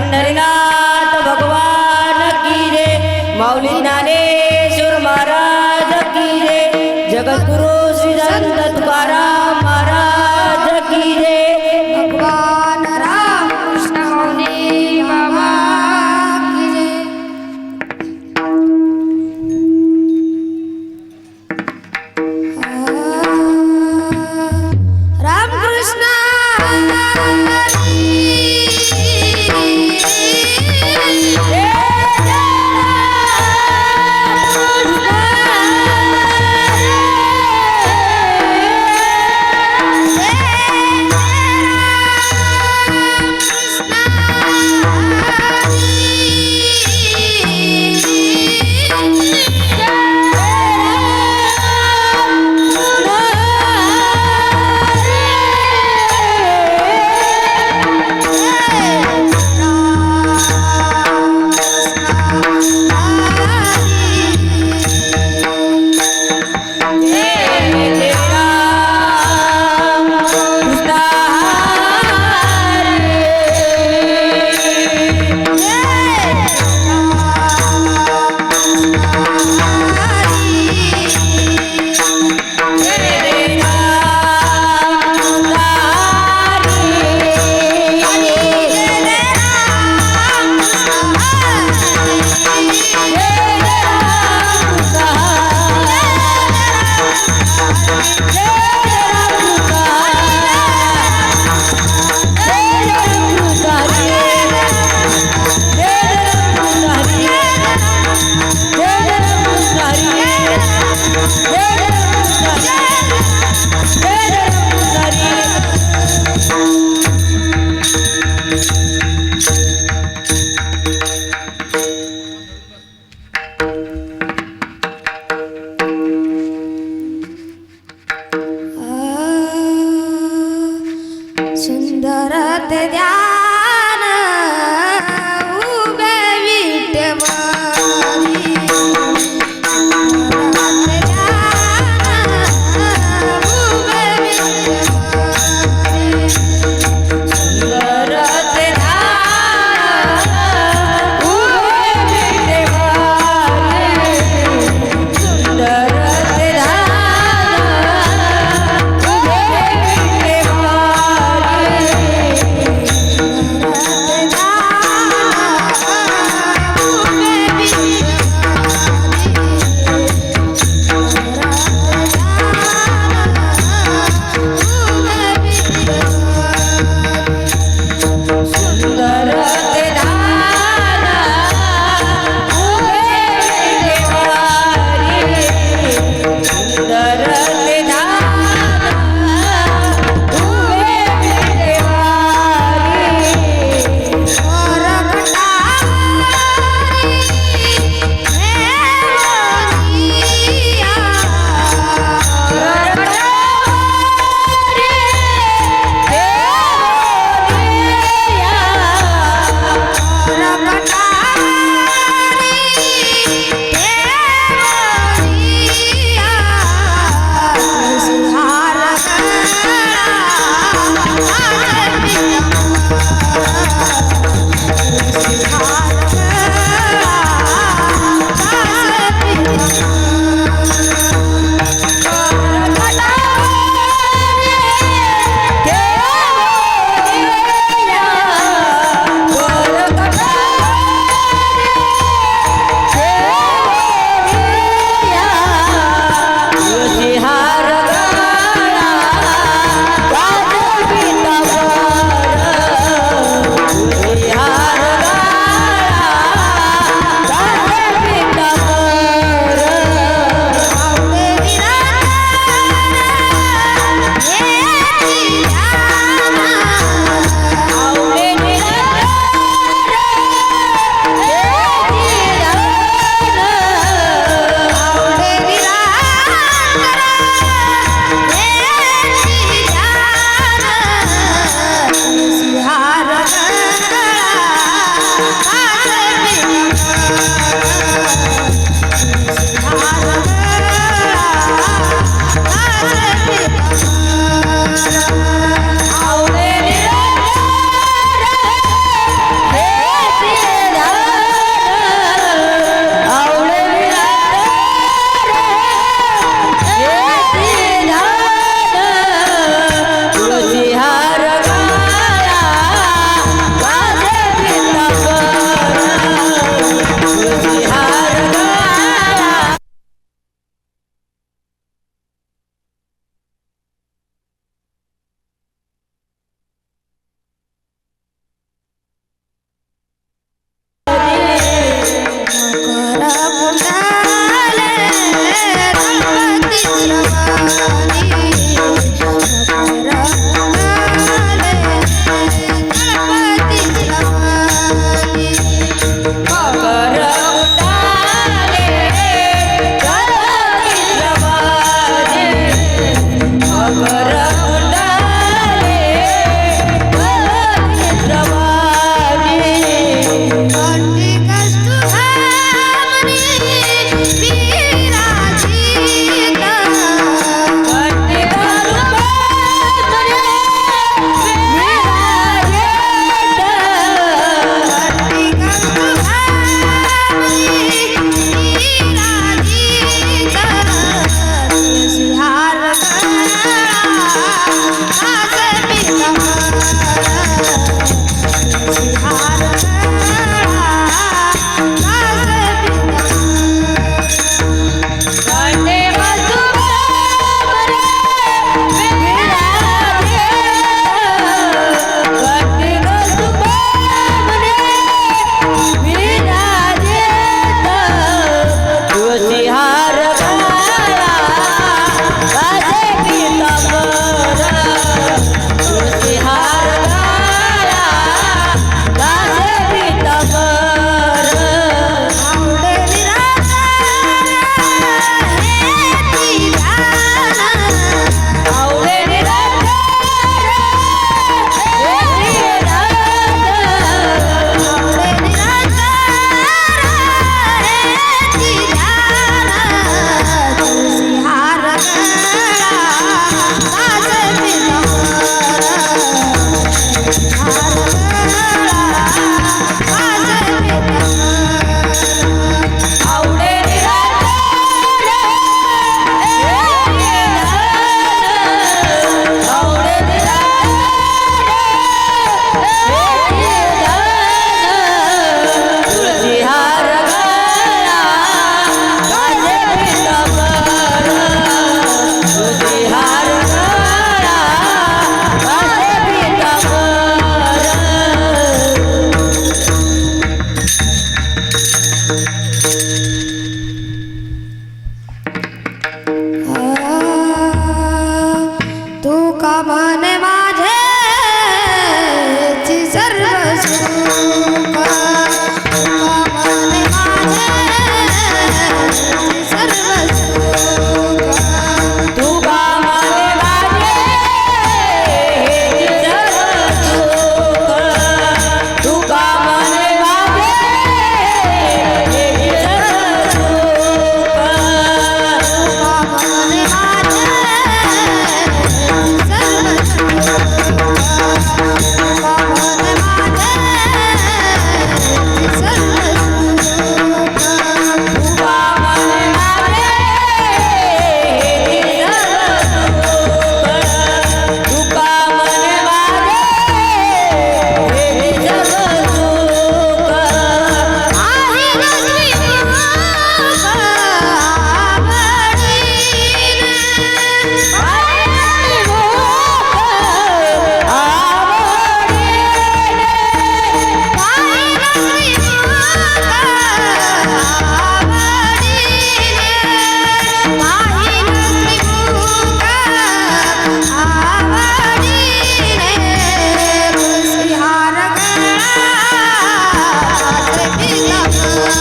पंढरीनाथ भगवान की रे, माऊली ज्ञानेश्वर महाराज की रे, जगद्गुरु श्री संत तुकाराम महाराज की रे, भगवान राम कृष्ण मौली बाबा की जय। राम कृष्ण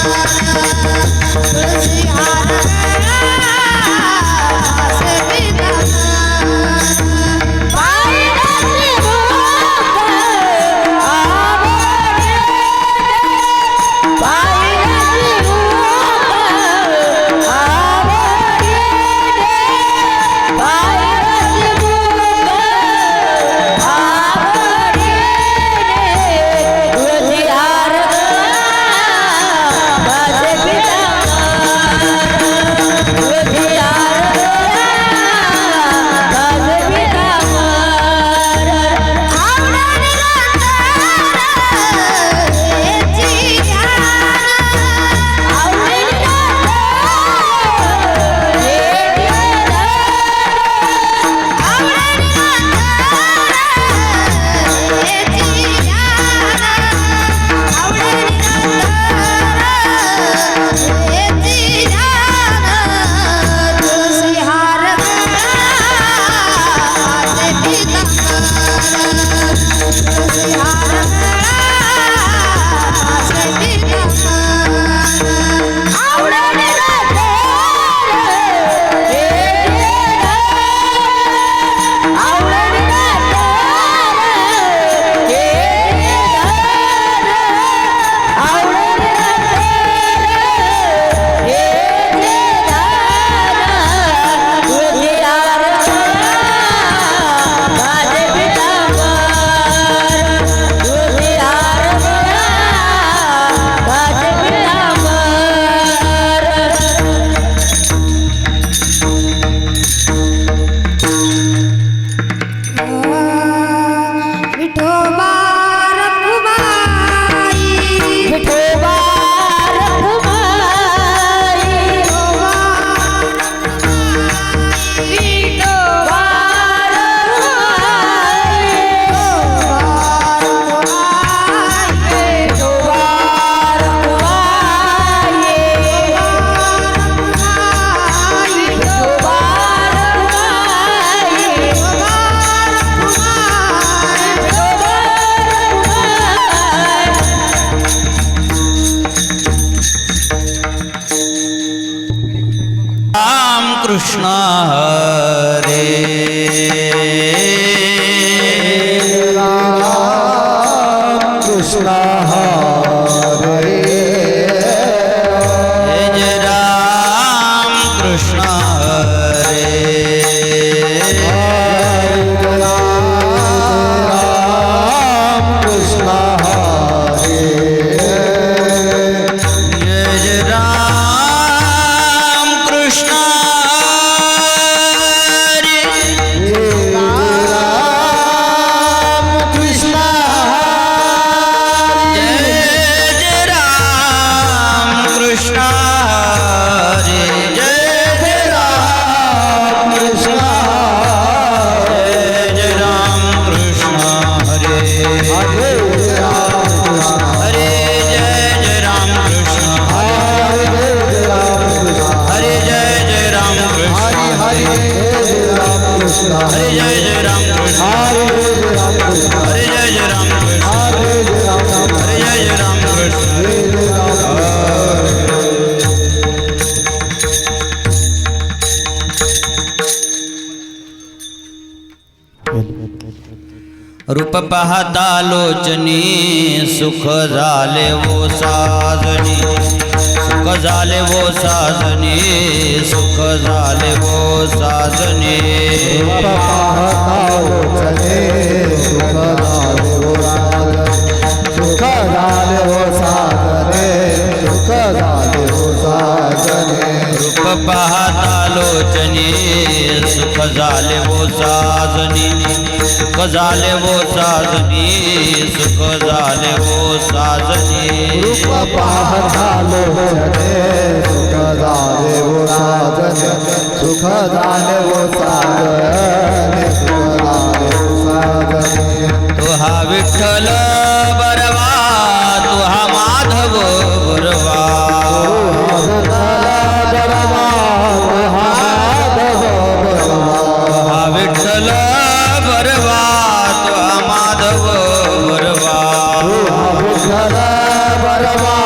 तुळशी हार घासे कृष्ण हरे कृष्ण हरे जय राम कृष्ण हरे कृष्ण हरे जय राम कृष्ण रूप पाहता लोचनी सुख झाले वो साजनी सुख झाले वो साजनी सुख झाले वो साजनी पाहता लोचने सुख झाले वो साजने सुख झाले वो साजने रूप पाहता लोचनी सुख झाले वो साजनी सुख झाले वो साजनी सुख झाले वो साजनी रूप पाहता लोचने सुख झाले वो साजने सुख झाले वो साजने सुख झाले वो साजने तो हा विठ्ठल बरवा तो हा माधव बरवा हा विठ्ठल बरवा तो हा माधव बरवा बरवा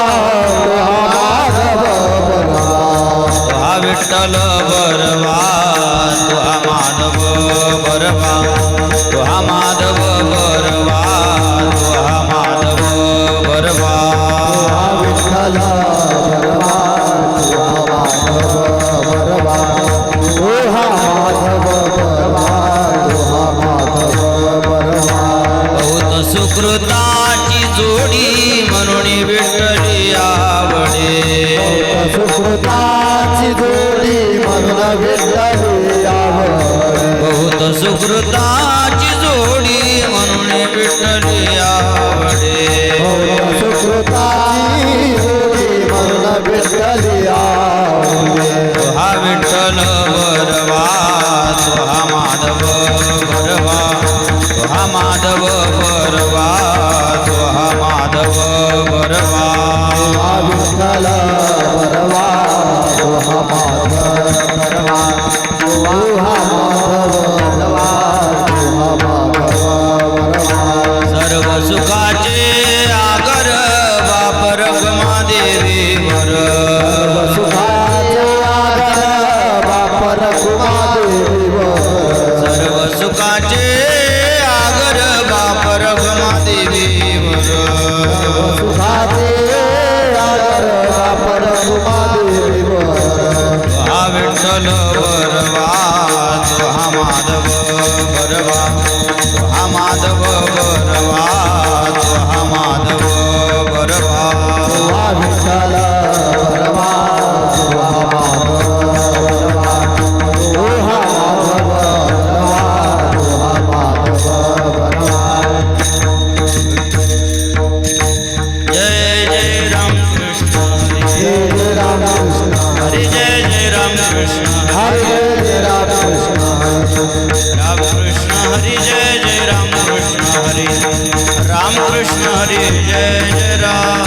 सुकृताची जोडी म्हणून विठ्ठली आवडे बहुत सुकृताची जोडी म्हणून विठ्ठली आवडे सुकृताची जोडी म्हणून विठ्ठली आवडे हा विठ्ठल बरवा तो हा माधव बरवा तो हा माधव बरवा तो हा माधव बरवा हा विठ्ठल बरवा तो हा माधव बरवा तो हा माधव बरवा तो हा माधव बरवा सर्व सुखाचे आगर बाप रखमा देवी वर सुखाचे आगर बाप रखुमा देवीवर सर्व सुखाचे आगर बाप रखमा देवी वर सुखाचे आगर बाप रखुमा देवीवर हा विठ्ठल बरवा तो हा माधव बरवा तो हा माधव बरवा तो हा माधव बरवा हा विठ्ठल बरवा तो हा माधव बरवा तो हा माधव बरवा तो हा माधव बरवा जय जय राम कृष्ण जय जय राम कृष्ण हरे जय जय राम कृष्ण हरे जय राम कृष्ण राम कृष्ण हरि जय जय राम कृष्ण हरि राम कृष्ण हरि जय जय राम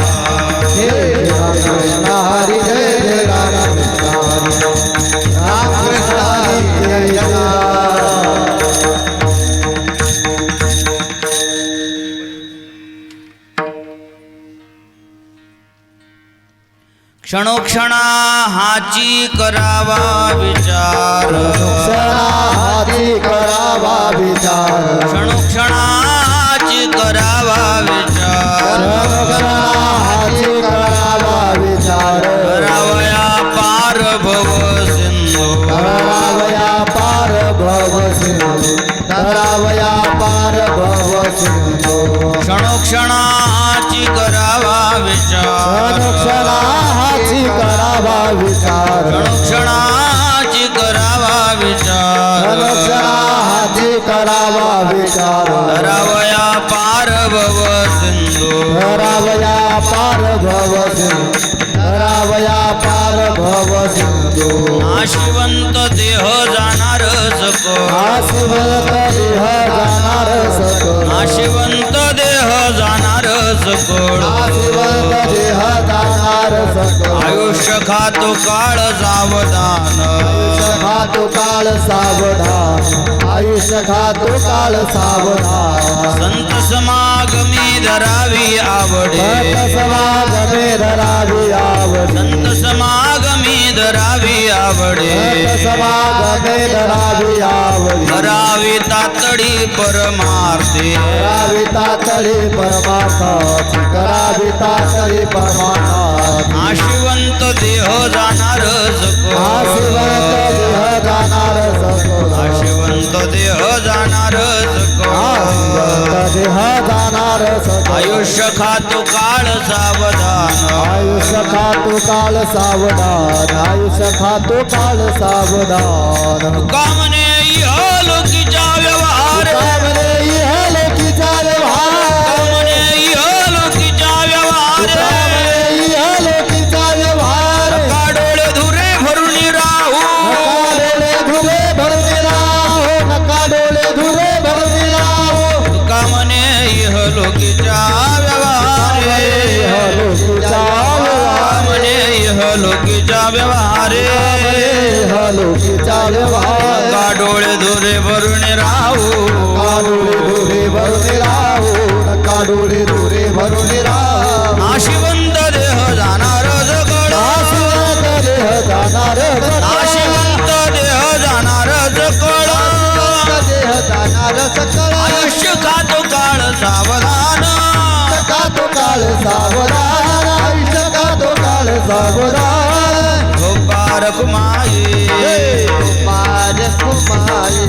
जय राम कृष्ण हरि जय जय राम कृष्ण हरि राम कृष्ण हरि जय जय राम क्षणोक्षणा हाची करावा विचार क्षणाहाती करावा विचार क्षणोक्षणाची करावा विचार क्षणाहाती करावा विचार करावया पार भव सिंधू करावया पार भव सिंधू करावया पार भव सिंधू क्षणोक्षणाची करावा विचार क्षणाहाती करावा विचार क्षणोक्षणाची करावा विचार क्षणाहाती करावा विचार करावया पार भव सिंधू करावया पार भव सिंधू करावया पार भव सिंधू नाशिवंत देह जाणार सको आशिवंत देह जाणार सको नाशिवंत देह जाणार सकोड आशिवंत देह जाणार सको आयुष्य खातो काळ सावधान आयुष्य खातो काळ सावधान आयुष्य खातो काळ सावधान संत समागमी धरावी आवडे भक्त समागमे धरावी आवडे संत समागमी धरावी आवडे भक्त समागमे धरावी आवडे धरावी तातडी परमार्थे करावी तातडी परमार्थाची करावी तातडी परमार्थाची नाशिवंत देह जाणार सको आशिवंत देह जाणार सको नाशिवंत देह जाणार सको आशिवंत देह जाणार सको आयुष्य खातो काळ सावधान आयुष्य खातो काळ सावधान आयुष्य खातो काळ सावधान कामने लोकीच्या व्यवहार कामने इह लोकीचा व्यवहार कामने लोकीच्या व्यवहार कामने इह लोकीचा व्यवहार का डोळे धुरे भरून राहू नका डोळे धुरे भरून राहो नका डोळे धुरे भरून राहो कामने लोकीच्या व्यवहार इह लोकीचा व्यवहार कामने लोकीच्या व्यवहार इह लोकीचा व्यवहार का डोळे धुरे भरून राहू काडोळे धुरे भरून राहो नका डोळे धुरे भरून राहो नाशिवंत देह जाणार जगड आशिवंत देह जाणार नाशिवंत देह जाणार जगड देह जाणार सकळ आयुष्य खातो काळ सावधान खातो काळ सावधान आयुष्य खातो काळ सावधान बारक माये बारक माये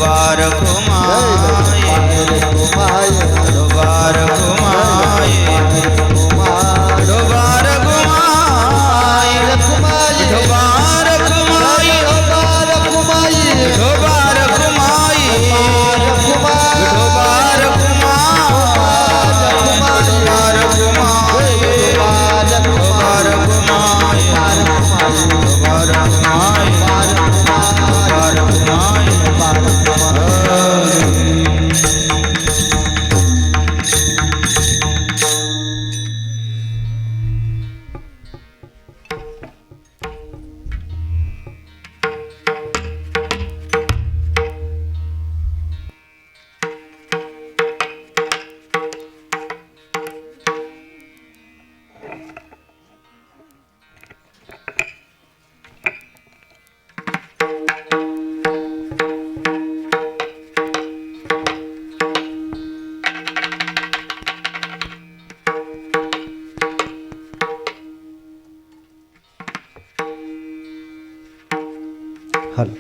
बारक माये माये बारक माये बारक माये हल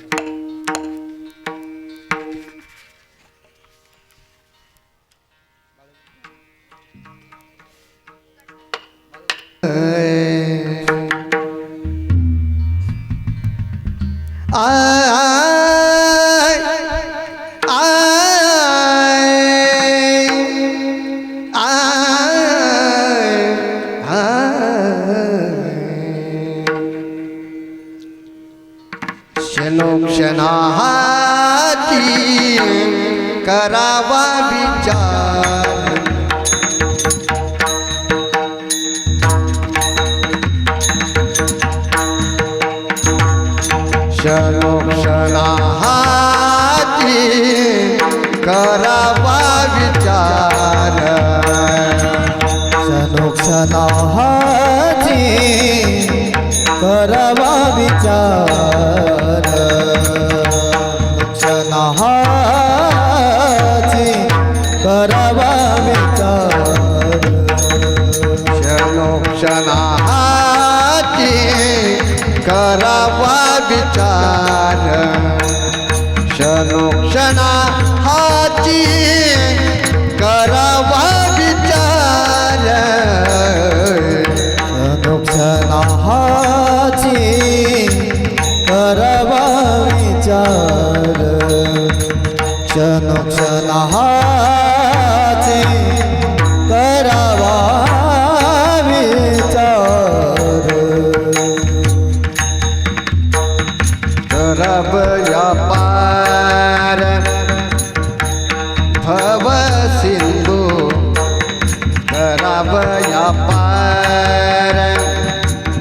क्षणाहाती करावा विचार क्षणाहाती करावा विचार क्षणाहाती करावा विचार क्षणाहाती करावा विचार क्षणाहाती करावा विचार क्षणाहाती करावा विचार क्षणाहाती करावा विचार क्षणाहाती करावा विचार करब या पार भव सिंधू करब या पार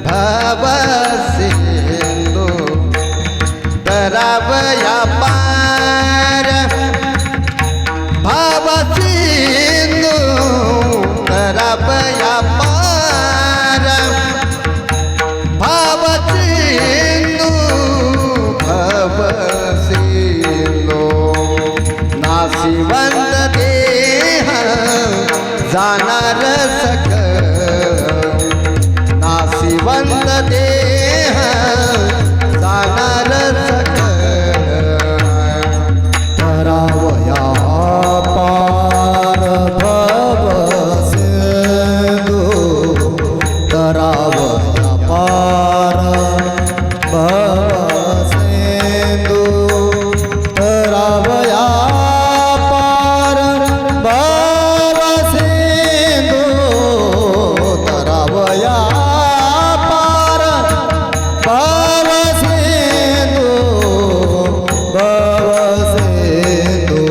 भव सिंधू करब या पार भव सिंधू करब या पार भव सिंधू भव सिंधू नासिवंत देह जाणार सक नासिवंत देह जाणार सक करावया पार भव सिंधू करावया पार भव सिंधू करावया पार भव सिंधू करावया पार भव सिंधू भव सिंधू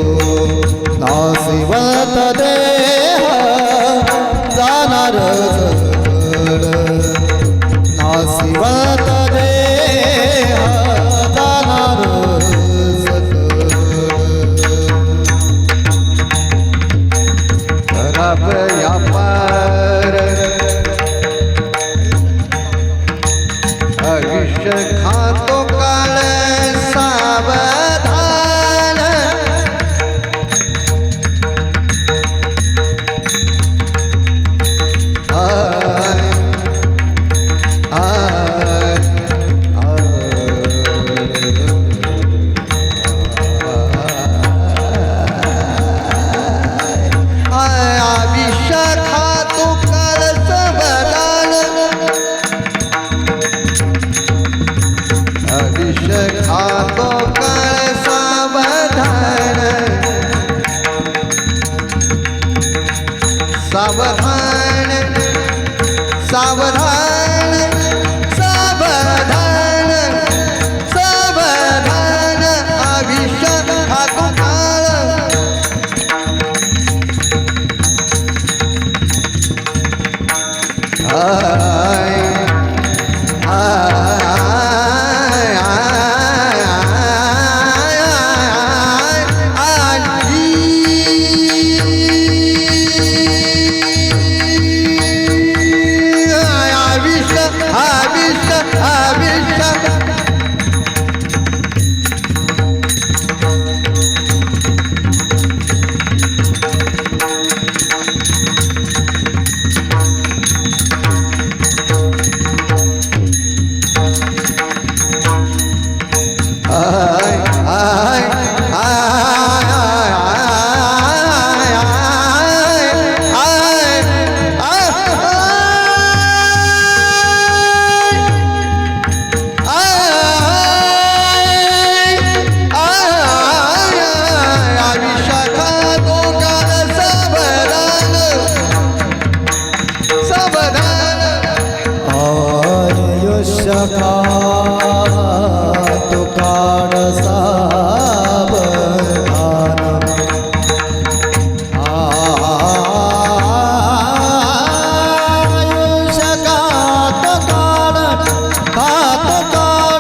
नासिवंत देह जाणार सकळ नासिवंत देह जाणार सकळ करब या पार आयुष्य खातो काळ सावधान आयुष्य खातो काळ सावधान आयुष्य खातो काळ सावधान सावधान सावधान सावधान सावधान आयुष्य खातो काळ आय सखा तू काढ सावधान आयुष्य कात काढ सावधान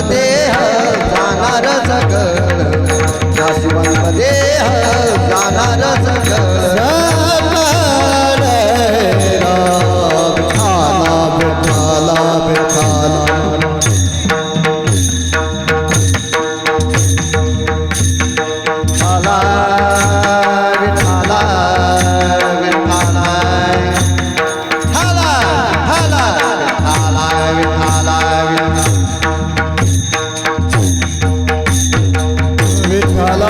देह जाणार सगळ नाशिवंत देह जाणार सगळ विठाला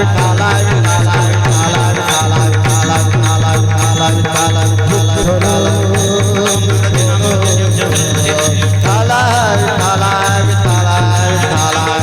विठाला विठाला विठाला विठाला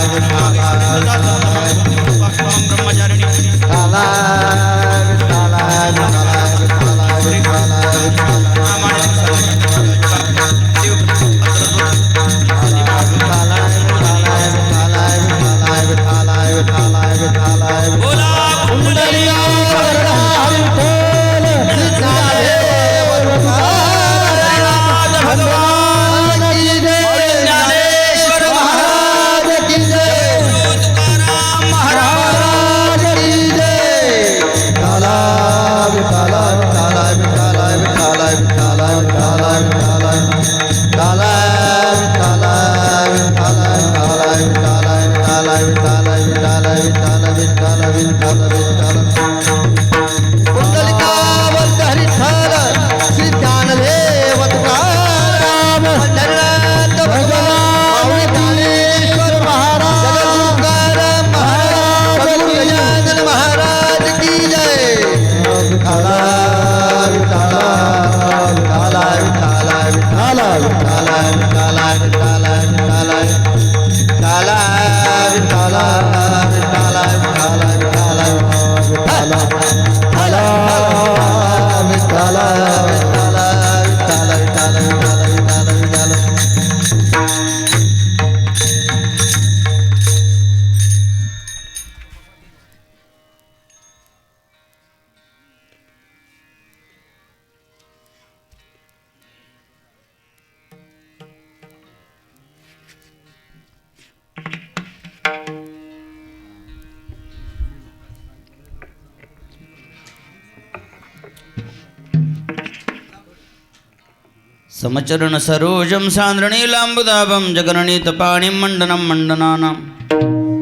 समचरण सरोजं सान्द्रणीलाम्बुदाभं जगरणीतपाणिं मण्डनं मण्डनानां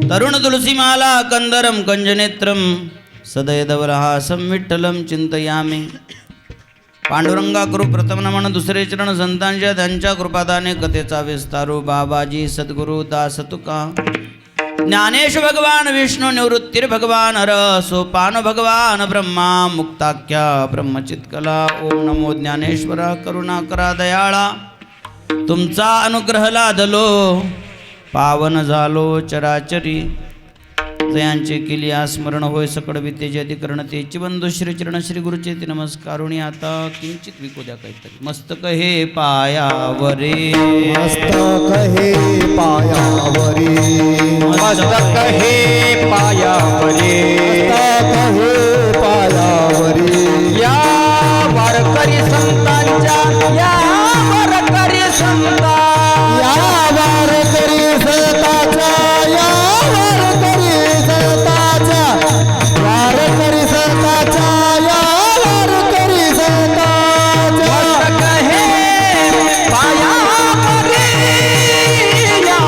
तरुण तुलसीमाला कंदरं कंजनेत्रं सदयदवरहासं विठ्ठलं चिंतयामि. पांडुरंगा करू प्रथम नमन दुसरे चरण संतांच्या त्यांच्या कृपादाने कथेचा विस्तारू बाबाजी सद्गुरु दास तुका ज्ञानेश भगवान विष्णू निवृत्तीर भगवान हर सोपान भगवान ब्रह्मा मुक्ताख्या ब्रह्मचित्कला. ओम नमो ज्ञानेश्वरा करुणा करा दयाळा तुमचा अनुग्रह लादलो पावन झालो चराचरी. जयांचे केली स्मरण होय सकळ विद्येचे अधिकरण तेची बंधू श्री चरण श्री गुरुचे ते नमस्कारुणी. आता किंचित विकू द्या काहीतरी. मस्तक हे पायावरे मस्तक हे पायावरी मस्तक हे पायावरे मस्तक हे पायावरी या वारकरी संतांच्या या वारकरी संता या वारकरी संतांच्या या वारकरी संतांच्या वारकरी संतांच्या या वारकरी संतांच्या मस्तक हे पायावरे या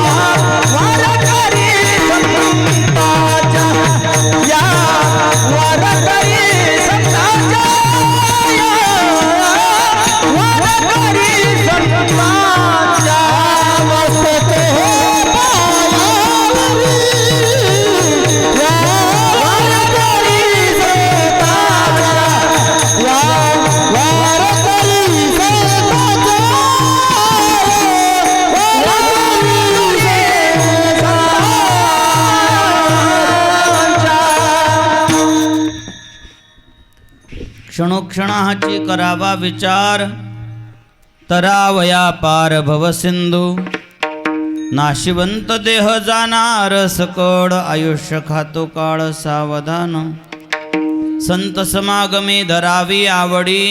वारकरी संतांच्या या वारकरी संतांच्या या वारकरी संतांच्या मस्तक हे पायावरी या वारकरी संतांच्या या वारकरी संतांच्या क्षणोक्षणाची करावा विचार तरावया पार भवसिंधू. नाशिवंत देह जाणार सकड आयुष्य खातो काळ सावधान. संत समागमे धरावी आवडी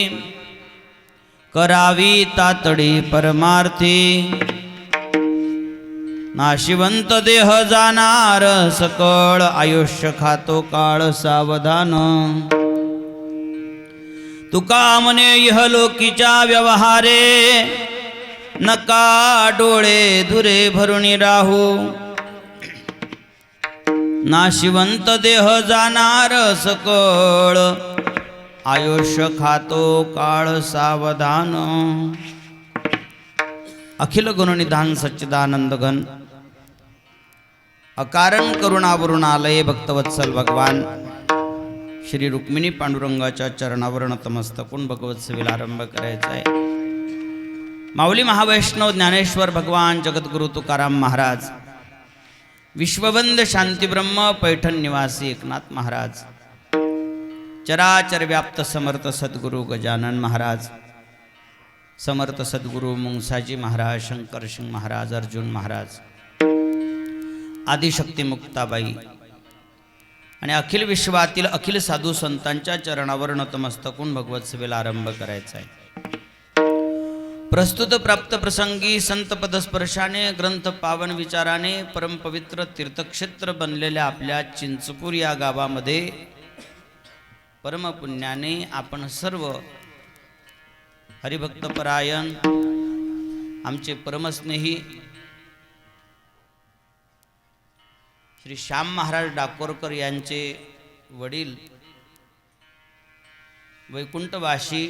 करावी तातडी परमार्थी. नाशिवंत देह जाणार सकळ आयुष्य खातो काळ सावधान. तुका म्हणे इहलोकीच्या व्यवहारे नका डोळे धुरे भरुणी राहू. नाशिवंत देह जाणार सकळ आयुष्य खातो काळ सावधान. अखिल गुणनिधान सच्चिदानंद घन अकारण करुणावरुणालय भक्तवत्सल भगवान श्री रुक्मिणी पांडुरंगाच्या चरणावर नतमस्तकून भगवत सेवेला आरंभ करायचा आहे. माऊली महावैष्णव ज्ञानेश्वर भगवान जगद्गुरु तुकाराम महाराज विश्ववंद शांतीब्रह्म पैठण निवासी एकनाथ महाराज चराचर व्याप्त समर्थ सद्गुरु गजानन महाराज समर्थ सद्गुरु मुंगसाजी महाराज शंकर सिंग महाराज अर्जुन महाराज आदिशक्ती मुक्ताबाई आणि अखिल विश्वातील अखिल साधू संतांच्या चरणावर नतमस्तकून भगवत सेवेला आरंभ करायचा आहे. प्रस्तुत प्राप्त प्रसंगी संत पदस्पर्शाने ग्रंथ पावन विचाराने परमपवित्र तीर्थक्षेत्र बनलेल्या आपल्या चिंचपूर या गावामध्ये परमपुण्याने आपण सर्व हरिभक्तपरायण आमचे परमस्नेही श्री श्याम महाराज डाकोरकर यांचे वडील वैकुंठवासी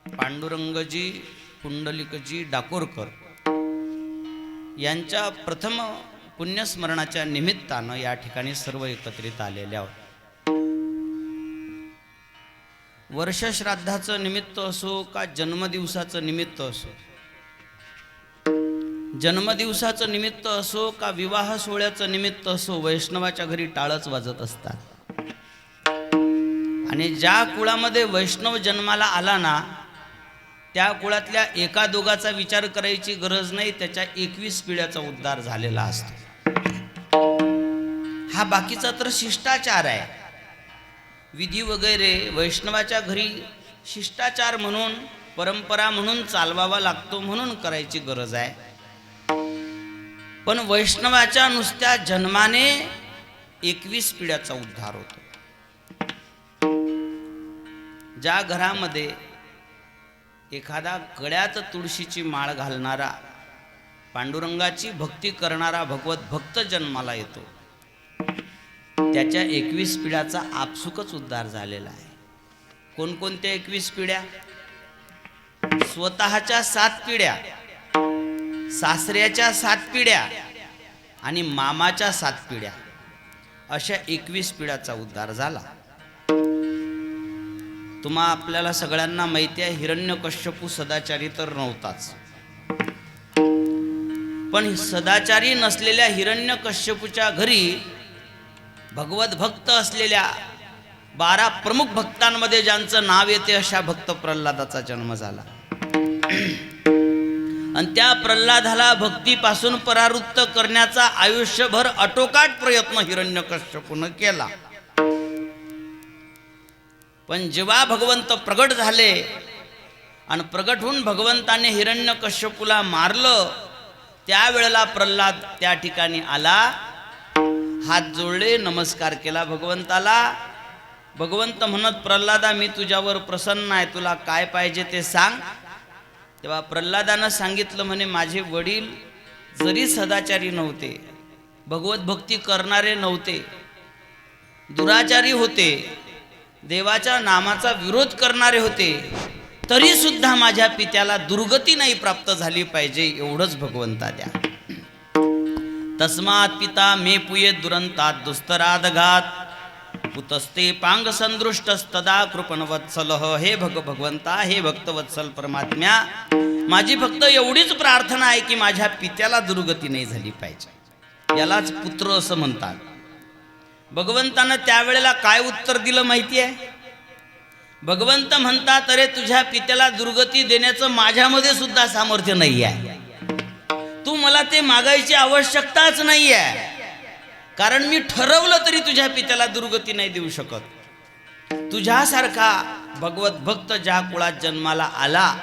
पांडुरंगजी पुंडलिकजी डाकोरकर यांच्या प्रथम पुण्यस्मरणाच्या निमित्तानं या ठिकाणी सर्व एकत्रित आलेले आहोत. वर्षश्राद्धाचं निमित्त असो का जन्मदिवसाचं निमित्त असो जन्मदिवसाचं निमित्त असो का विवाह सोहळ्याचं निमित्त असो, वैष्णवाच्या घरी टाळच वाजत असतात. आणि ज्या कुळामध्ये वैष्णव जन्माला आला ना, त्या कुळातल्या एका दोघाचा विचार करायची गरज नाही, त्याच्या 21 पिढ्याचा उद्धार झालेला असतो. हा बाकीचा तर शिष्टाचार आहे. विधी वगैरे वैष्णवाच्या घरी शिष्टाचार म्हणून, परंपरा म्हणून चालवावा लागतो, म्हणून करायची गरज आहे. पण वैष्णवाच्या नुसत्या जन्माने 21 पिढ्याचा उद्धार होतो. ज्या घरामध्ये एखादा गळ्यात तुळशीची माळ घालणारा, पांडुरंगाची भक्ती करणारा भगवत भक्त जन्माला येतो, त्याच्या 21 पिढ्याचा आपसुकच उद्धार झालेला आहे. कोणकोणत्या 21 पिढ्या? स्वतःच्या 7 पिढ्या, सासऱ्याच्या 7 पिढ्या आणि मामाच्या 7 पिढ्या, अशा 21 पिढ्याचा उद्धार झाला. तुम्हा आपल्याला सगळ्यांना माहिती आहे, हिरण्यकश्यपू सदाचारी तर नव्हताच, पण सदाचारी नसलेल्या हिरण्यकश्यपूच्या घरी भगवत भक्त असलेल्या 12 प्रमुख भक्तांमध्ये ज्यांचं नाव येते अशा भक्त प्रल्हादाचा जन्म झाला. आणि त्या प्रल्हादाला भक्तीपासून परावृत्त करण्याचा आयुष्यभर आटोकाट प्रयत्न हिरण्यकश्यपूने केला. पण जेव्हा भगवंत प्रगट झाले आणि प्रगट होऊन भगवंताने हिरण्यकश्यपूला मारलं, त्यावेळेला प्रल्हाद त्या ठिकाणी आला, हात जोडले, नमस्कार केला भगवंताला. भगवंत म्हणत, प्रल्हादा मी तुझ्यावर प्रसन्न आहे, तुला काय पाहिजे ते सांग. तेव्हा प्रल्हादानं सांगितलं, म्हणे माझे वडील जरी सदाचारी नव्हते, भगवत भक्ती करणारे नव्हते, दुराचारी होते, देवाच्या नामाचा विरोध करणारे होते, तरी सुद्धा माझ्या पित्याला दुर्गती नाही प्राप्त झाली पाहिजे, एवढंच भगवंता द्या. तस्मात पिता मे पुये दुरंतात दुस्तराद घात पुतस्ते पांग संदृष्टस्तदा कृपण वत्सलः. हे भगवंता, हे भक्तवत्सल परमात्म्या, माझी फक्त एवढीच प्रार्थना आहे की माझ्या पित्याला दुर्गती नाही झाली पाहिजे. यालाच पुत्र असं म्हणतात. भगवंतानं त्यावेळेला काय उत्तर दिलं माहिती आहे? भगवंत म्हणतात, अरे तुझ्या पित्याला दुर्गती देण्याचं माझ्यामध्ये सुद्धा सामर्थ्य नाही आहे, तू मला ते मागायची आवश्यकताच नाही आहे, कारण मी ठरवलं तरी तुझ्या पित्याला दुर्गती नाही देऊ शकत. तुझ्यासारखा भगवत भक्त ज्या कुळात जन्माला आला,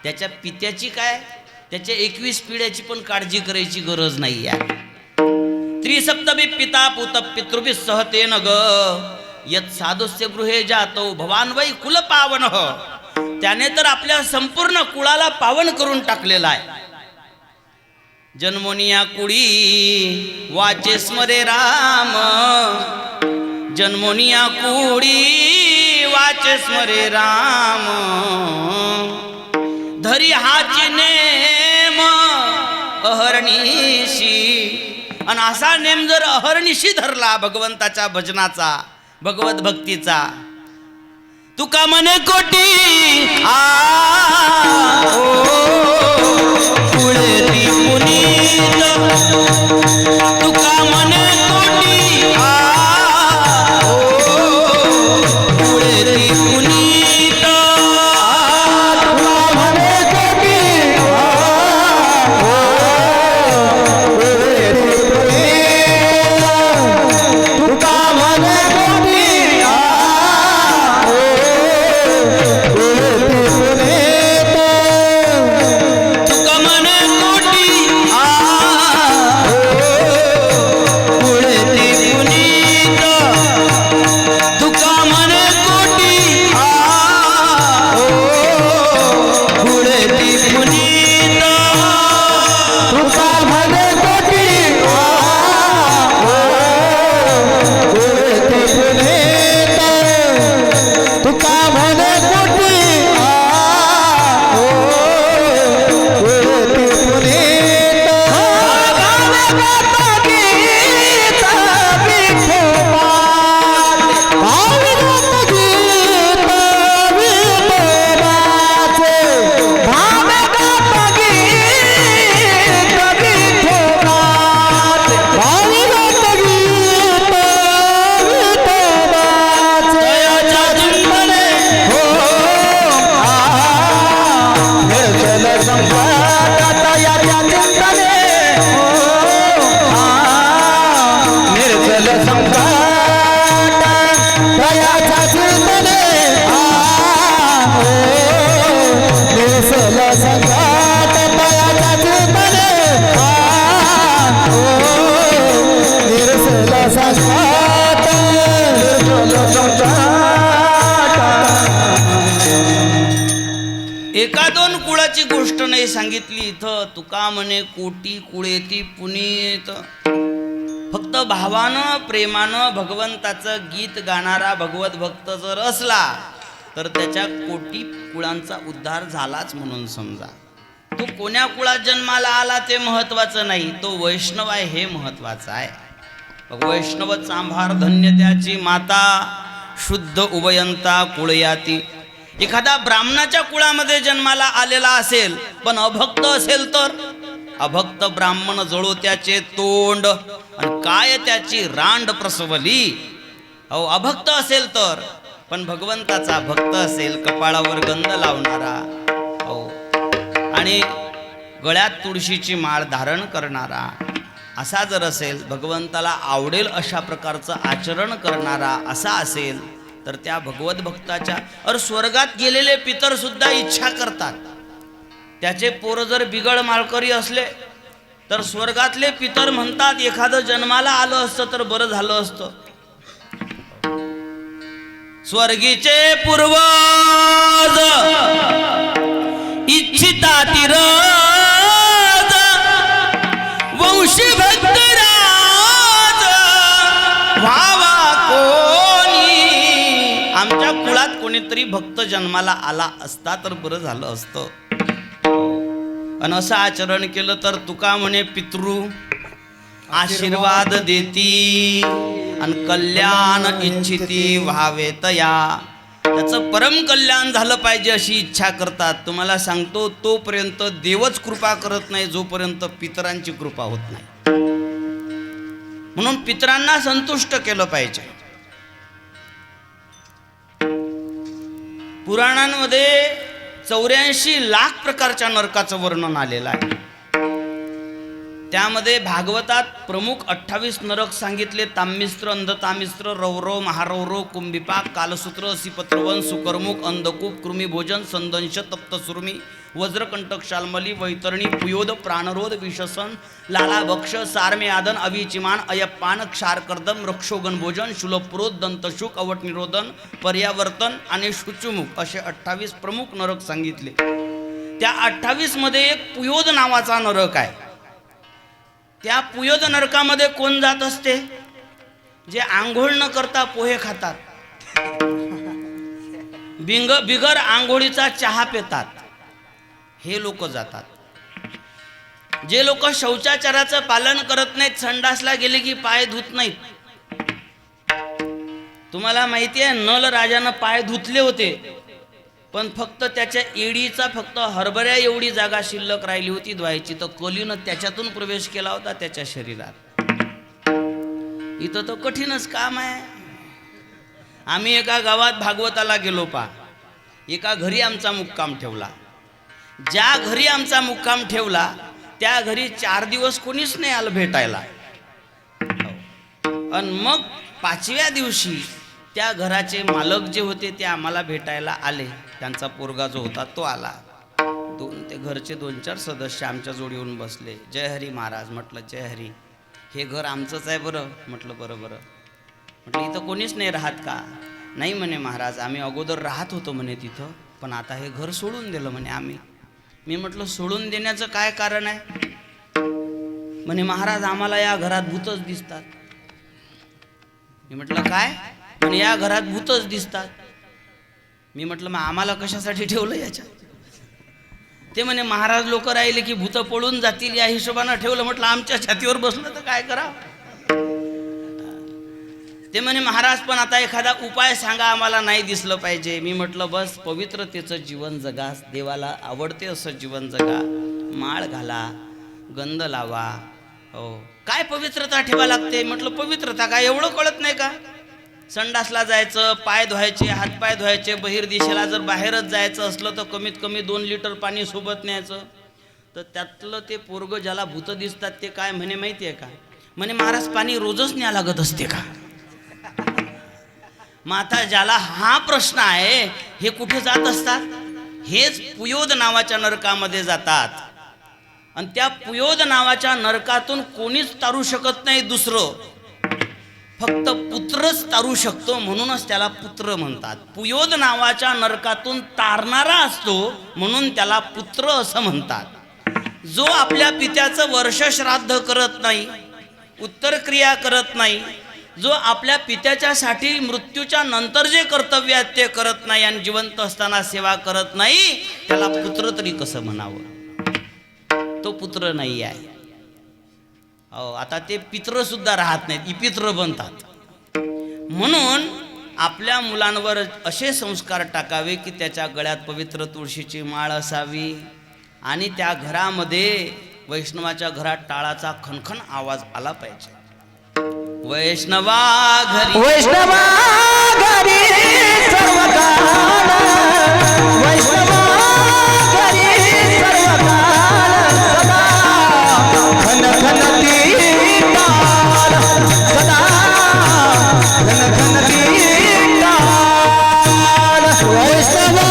त्याच्या पित्याची काय, त्याच्या 21 पिढ्याची पण काळजी करायची गरज नाही आहे. त्रिसप्तमी पिता पुत पितृभि सहतेन ग यत साधुस्य गृहे जातो भवान वै कुल पावन. त्याने तर आपल्या संपूर्ण कुळाला पावन करून टाकलेला आहे. जन्मोनिया कुडी वाचे स्मरे राम, जन्मोनिया कुडी वाचे स्मरे राम, धरी हाची नेम अहर्निशी. आणि असा नेम जर अहर्निशी धरला भगवंताच्या भजनाचा, भगवत भक्तीचा, तुका मने कोटी कुळेती पुनीत, तुका मने कोटी कुळेती पुनीत, तुका म्हणे कोटी तुका म्हणे कोटी एका दोन कुळाची गोष्ट नाही सांगितली इथं. तुका म्हणे कोटी कुळेती पुनीत. फक्त भावानं प्रेमानं भगवंताचं गीत गाणारा भगवत भक्त जर असला तर त्याच्या कोटी कुळांचा उद्धार झालाच म्हणून समजा. तो कोण्या कुळात जन्माला आला ते महत्वाचं नाही, तो वैष्णव आहे हे महत्वाचं आहे. वैष्णव चांभार धन्य त्याची माता, शुद्ध उभयंता कुळयाती. एखादा ब्राह्मणाच्या कुळामध्ये जन्माला आलेला असेल पण अभक्त असेल तर अभक्त ब्राह्मण जळो त्याचे तोंड आणि काय त्याची रांड प्रसवली. अहो अभक्त असेल तर, पण भगवंताचा भक्त असेल, कपाळावर गंध लावणारा, हो, आणि गळ्यात तुळशीची माळ धारण करणारा असा जर असेल, भगवंताला आवडेल अशा प्रकारचं आचरण करणारा असा असेल तर त्या भगवत भक्ताच्या और स्वर्गात गेलेले पितर सुद्धा इच्छा करतात. त्याचे पोरं जर बिगड माळकरी असले तर स्वर्गातले पितर म्हणतात एखादं जन्माला आलं असतं तर बरं झालं असतं. स्वर्गीचे पूर्वज इच्छिता तिरज वंशी भक्तराज व्हावा कोणी. आमच्या कुळात कोणीतरी भक्त जन्माला आला असता तर बरं झालं असतं. आणि असं आचरण केलं तर तुका म्हणे पितृ आशीर्वाद देती आणि कल्याण इच्छिती व्हावे तया. त्याचं परम कल्याण झालं पाहिजे अशी इच्छा करतात. तुम्हाला सांगतो तोपर्यंत देवच कृपा करत नाही जोपर्यंत पितरांची कृपा होत नाही. म्हणून पितरांना संतुष्ट केलं पाहिजे. पुराणांमध्ये 84 लाख प्रकारच्या नरकाचं वर्णन आलेलं आहे. त्यामध्ये भागवतात प्रमुख 28 नरक सांगितले. ताम्मिस्त्र, अंधतामिस्त्र, रौरव, महारौरव, कुंभिपाक, कालसूत्र, असिपत्रवन, सुकर्मुक, अंधकूप, कृमिभोजन, संदंश, तप्तसुर्मी, वज्रकंटक, शाल्मली, वैतरणी, पुयोद, प्राणरोध, विषसन, लालाभक्ष, सारमेयादन, अविचिमान, अयप्पान, क्षारकर्दम, रक्षोगण भोजन, शूलप्रोध, दंतशुक, अवटनिरोधन, पर्यावर्तन आणि शुचुमुख असे 28 प्रमुख नरक सांगितले. त्या 28 मध्ये एक पुयोद नावाचा नरक आहे. त्या पुयोद नरकामध्ये कोण जात असते? जे आंघोळ न करता पोहे खातात, बिगर आंघोळीचा चहा पितात, हे लोक जातात. जे लोक शौचाचाराचं पालन करत नाहीत, संडासला गेले की पाय धुत नाहीत. तुम्हाला माहिती आहे नल राजानं पाय धुतले होते पण फक्त त्याच्या एडीचा फक्त हरभऱ्या एवढी जागा शिल्लक राहिली होती धुवायची, तर कलीनं त्याच्यातून प्रवेश केला होता त्याच्या शरीरात. इथं तर कठीणच काम आहे. आम्ही एका गावात भागवताला गेलो पा. एका घरी आमचा मुक्काम ठेवला. ज्या घरी आमचा मुक्काम ठेवला त्या घरी 4 दिवस कोणीच नाही आलं भेटायला. आणि मग 5व्या दिवशी त्या घराचे मालक जे होते ते आम्हाला भेटायला आले. त्यांचा पोरगा जो होता तो आला. ते घरचे 2-4 सदस्य आमच्या जोडी येऊन बसले. जय हरी महाराज. म्हटलं जय हरी. हे घर आमचंच आहे बरं. म्हटलं बरं बरं. म्हटलं इथं कोणीच नाही राहत का? नाही म्हणे महाराज, आम्ही अगोदर राहत होतो म्हणे तिथं, पण आता हे घर सोडून दिलं म्हणे आम्ही. मी म्हटलं सोडून देण्याचं काय कारण आहे? म्हणे महाराज आम्हाला या घरात भूतच दिसतात. मी म्हटलं काय? म्हणे या घरात भूतच दिसतात. मी म्हटलं मग आम्हाला कशासाठी ठेवलं याच्यात? ते म्हणे महाराज लोक राहिले की भूत पळून जातील या हिशोबानं ठेवलं. म्हटलं आमच्या छातीवर बसलं तर काय करा? ते म्हणे महाराज पण आता एखादा उपाय सांगा, आम्हाला नाही दिसलं पाहिजे. मी म्हटलं बस पवित्रतेचं जीवन जगा, देवाला आवडते असं जीवन जगा, माळ घाला, गंध लावा. हो काय पवित्रता ठेवा लागते? म्हटलं पवित्रता काय एवढं कळत नाही का? संडासला जायचं, पाय धुवायचे, हातपाय धुवायचे, बहिर्दिशेला जर बाहेरच जायचं असलं तर कमीत कमी 2 लिटर पाणी सोबत न्यायचं. तर त्यातलं ते पोरग ज्याला भूत दिसतात ते काय म्हणे माहिती आहे का? म्हणे महाराज पाणी रोजच न्या लागत असते का? मग आता ज्याला हा प्रश्न आहे हे कुठे जात असतात? हेच पुयोद नावाच्या नरकामध्ये जातात. आणि त्या पुयोद नावाच्या नरकातून कोणीच तारू शकत नाही दुसरं. फक्त पुत्रच तारू शकतो, म्हणूनच त्याला पुत्र म्हणतात. पुयोद नावाच्या नरकातून तारणारा असतो म्हणून त्याला पुत्र असं म्हणतात. जो आपल्या पित्याचं वर्ष श्राद्ध करत नाही, उत्तर क्रिया करत नाही, जो आपल्या पित्याच्यासाठी मृत्यूच्या नंतर जे कर्तव्य आहेत ते करत नाही आणि जिवंत असताना सेवा करत नाही, त्याला पुत्र तरी कसं म्हणावं? तो पुत्र नाही आहे. आता ते पित्र सुद्धा राहत नाहीत, इपित्र बनतात. म्हणून आपल्या मुलांवर असे संस्कार टाकावे की त्याच्या गळ्यात पवित्र तुळशीची माळ असावी आणि त्या घरामध्ये वैष्णवाच्या घरात टाळाचा खणखण आवाज आला पाहिजे. वैष्णवा घरी वैष्णवा घरी सर्व काळ, वैष्णवा घरी सर्व काळ, सदा घन घनती टाळ, सदा घन घनती टाळ. वैष्णवा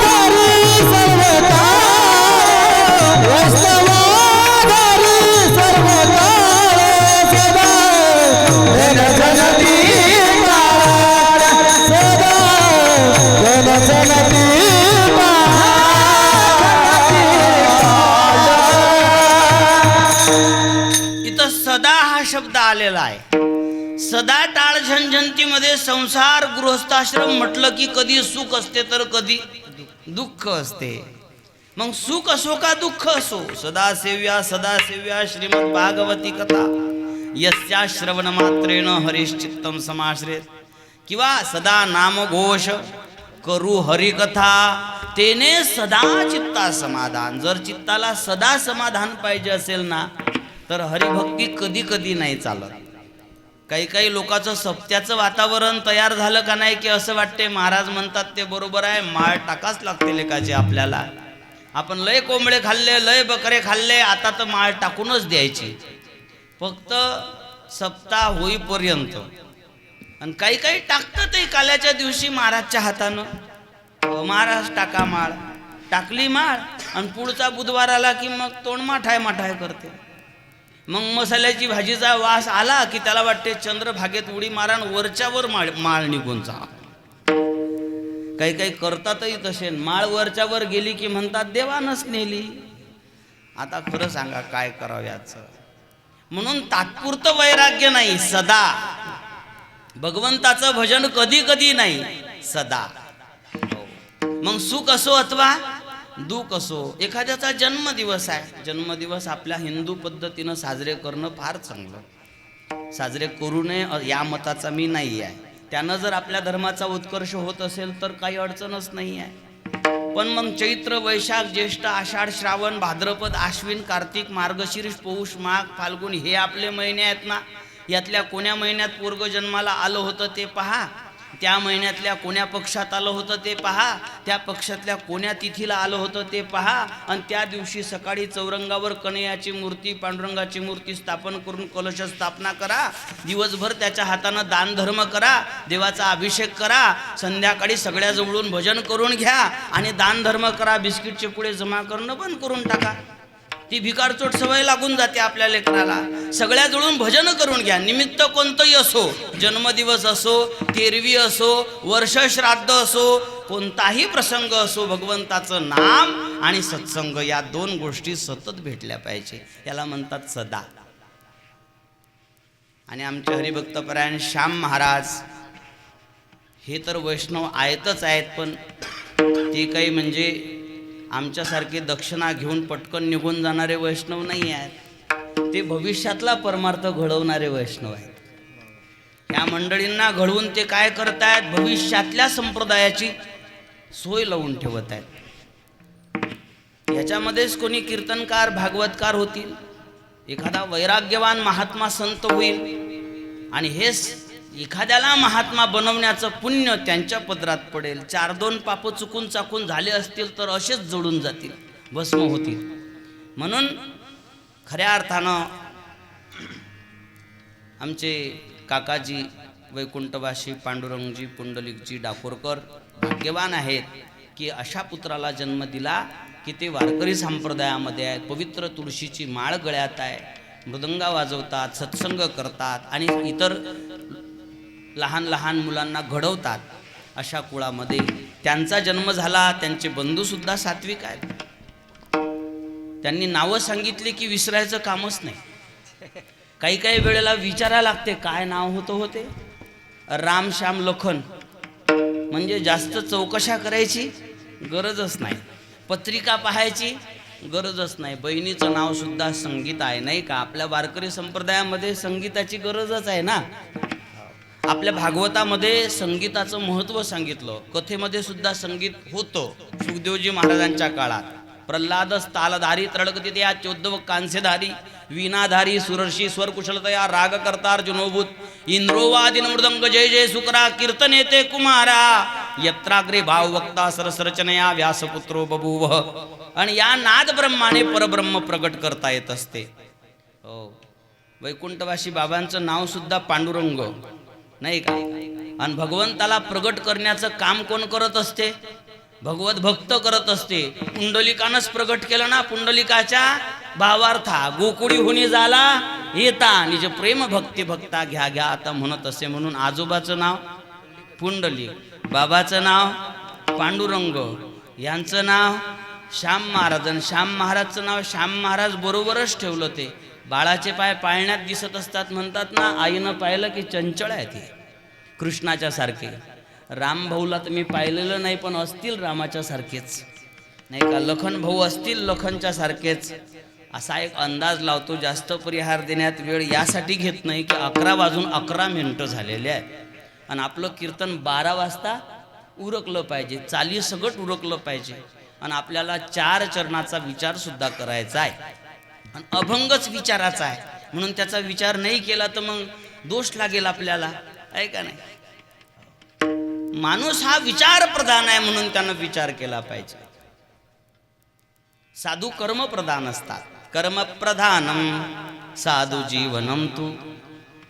घरी सर्व काळ, वैष्णवा घरी सर्व काळ, सदा घन घनती टाळ, सदा घन घनती इथं सदा हा शब्द आलेला आहे. सदा टाळ झंझंतीमध्ये संसार गृहस्थाश्रम म्हटलं की कधी सुख असते तर कधी दुःख असते. मग सुख असो का दुःख असो, सदा सेव्या श्रीमद भागवती कथा यस्या श्रवण मात्रेण हरिश्चित्तम समाश्रित, किंवा सदा नामघोष करू हरिकथा तेने सदा चित्ता समाधान. जर चित्ताला सदा समाधान पाहिजे असेल ना तर हरिभक्ती कधी कधी नाही चालत. काही काही लोकांचं सप्त्याचं वातावरण तयार झालं का नाही की असं वाटते महाराज म्हणतात ते बरोबर आहे, माळ टाकाच लागते लेकाचे आपल्याला. आपण लय कोंबडे खाल्ले, लय बकरे खाल्ले, आता तर माळ टाकूनच द्यायची फक्त सप्ताह होईपर्यंत. आणि काही काही टाकतातही काल्याच्या दिवशी महाराजच्या हातानं. महाराज टाका माळ, टाकली माळ आणि पुढचा बुधवार आला की मग तोंड माठाय करते. मग मसाल्याची भाजीचा वास आला की त्याला वाटते चंद्रभागेत उडी मारा वरच्यावर माळ निघून जा. काही काही करतातही तसे. माळ वरच्यावर गेली की म्हणतात देवानच नेली. आता खरं सांगा काय करावं याचं. म्हणून तात्पुरतं वैराग्य नाही, सदा भगवंताचं भजन कधी कधी नाही, सदा. मग सुख असो अथवा दुःख असो. एखाद्याचा जन्मदिवस आहे, जन्मदिवस आपल्या हिंदू पद्धतीनं साजरे करणं फार चांगलं. साजरे करू नये या मताचा मी नाही आहे. त्यानं जर आपल्या धर्माचा उत्कर्ष होत असेल तर काही अडचणच नाही आहे. पण मग चैत्र वैशाख ज्येष्ठ आषाढ श्रावण भाद्रपद आश्विन कार्तिक मार्गशीर्ष पौष माघ फाल्गुन हे आपले महिने आहेत ना. यातल्या कोण्या महिन्यात पोरग जन्माला आलं होतं ते पहा, त्या महिन्यातल्या कोण्या पक्षात आलं होतं ते पहा, त्या पक्षातल्या कोण्या तिथीला आलं होतं ते पहा. आणि त्या दिवशी सकाळी चौरंगावर कन्हैयाची मूर्ती पांडुरंगाची मूर्ती स्थापन करून कलश स्थापना करा. दिवसभर त्याच्या हातानं दान धर्म करा, देवाचा अभिषेक करा. संध्याकाळी सगळ्या जवळून भजन करून घ्या आणि दान धर्म करा. बिस्किटचे पुढे जमा करणं बंद करून टाका. ती भिकारचोट सवय लागून जाते आपल्या लेकराला. सगळ्या जवळून भजन करून घ्या. निमित्त कोणतंही असो, जन्मदिवस असो, तेरवी असो, वर्ष श्राद्ध असो, कोणताही प्रसंग असो, भगवंताचं नाम आणि सत्संग या दोन गोष्टी सतत भेटल्या पाहिजे. याला म्हणतात सदा. आणि आमचे हरिभक्तपरायण श्याम महाराज हे तर वैष्णव आहेतच आहेत, पण ते काही म्हणजे आमच्यासारखे दक्षिणा घेऊन पटकन निघून जाणारे वैष्णव नाही आहेत. ते भविष्यातला परमार्थ घडवणारे वैष्णव आहेत. ह्या मंडळींना घडवून ते काय करतायत, भविष्यातल्या संप्रदायाची सोय लावून ठेवत आहेत. याच्यामध्येच कोणी कीर्तनकार भागवतकार होतील, एखादा वैराग्यवान महात्मा संत होईल आणि हेच एखाद्याला महात्मा बनवण्याचं पुण्य त्यांच्या पदरात पडेल. 4-2 पाप चुकून चाकून झाले असतील तर असेच जोडून जातील, भस्म होतील. म्हणून खऱ्या अर्थानं आमचे काकाजी वैकुंठवासी पांडुरंगजी पुंडलिकजी डाकोरकर भाग्यवान आहेत की अशा पुत्राला जन्म दिला की ते वारकरी संप्रदायामध्ये आहेत. पवित्र तुळशीची माळ गळ्यात आहे, मृदंगा वाजवतात, सत्संग करतात आणि इतर लहान लहान मुलांना घडवतात अशा कुळामध्ये त्यांचा जन्म झाला. त्यांचे बंधूसुद्धा सात्विक आहेत. त्यांनी नावं सांगितली की विसरायचं कामच नाही. काही काही वेळेला विचारायला लागते काय नाव होते. राम श्याम लखन, म्हणजे जास्त चौकशा करायची गरजच नाही, पत्रिका पाहायची गरजच नाही. बहिणीचं नाव सुद्धा संगीत आहे नाही का. आपल्या वारकरी संप्रदायामध्ये संगीताची गरजच आहे ना. आपल्या भागवतामध्ये संगीताचं महत्त्व सांगितलं. कथेमध्ये सुद्धा संगीत होतं. सुखदेवजी महाराजांच्या काळात प्रल्हादस तालधारी त्रळगती या चोद्दव कांस्यधारी वीणाधारी सुरर्षी स्वरकुशलतया राग करता अर्जुनोभूत इंद्रोवादिन मृदंग जय जय सुकरा कीर्तनेते कुमारा यत्राग्रे भाव वक्ता सरसरचनया व्यासपुत्रो बभूव. आणि या नाद ब्रह्माने परब्रह्म प्रगट करता येत असते. हो, वैकुंठवासी बाबांचं नाव सुद्धा पांडुरंग नाही का. आणि भगवंताला प्रगट करण्याचं काम कोण करत असते. भगवत भक्त करत असते. पुंडलिकानंच प्रगट केलं ना. पुंडलिकाच्या भावार्था गोकुळी होणी झाला येता निज प्रेम भक्ती भक्ता घ्या घ्या आता म्हणत असे. म्हणून आजोबाचं नाव पुंडलिक, बाबाचं नाव पांडुरंग, यांचं नाव श्याम महाराज. आणि श्याम महाराजचं नाव श्याम महाराज बरोबरच ठेवलं. ते बाळाचे पाय पाळण्यात दिसत असतात म्हणतात ना. आईनं पाहिलं की चंचळ आहे ते कृष्णाच्या सारखे. राम भाऊला तर मी पाहिलेलं नाही पण असतील रामाच्या सारखेच नाही का. लखन भाऊ असतील लखनच्या सारखेच असा एक अंदाज लावतो. जास्त परिहार देण्यात वेळ यासाठी घेत नाही की 11:11 झालेले आहेत. आणि आपलं कीर्तन 12 वाजता उरकलं पाहिजे. चाली सगट उरकलं पाहिजे. आणि आपल्याला 4 चरणाचा विचार सुद्धा करायचा आहे. आणि अभंगच विचाराचा आहे. म्हणून त्याचा विचार नाही केला तर मग दोष लागेल आपल्याला आहे का नाही. माणूस हा विचार प्रधान आहे म्हणून त्यानं विचार केला पाहिजे. साधू कर्म प्रधान असतात. कर्म प्रधानम साधू जीवनम तू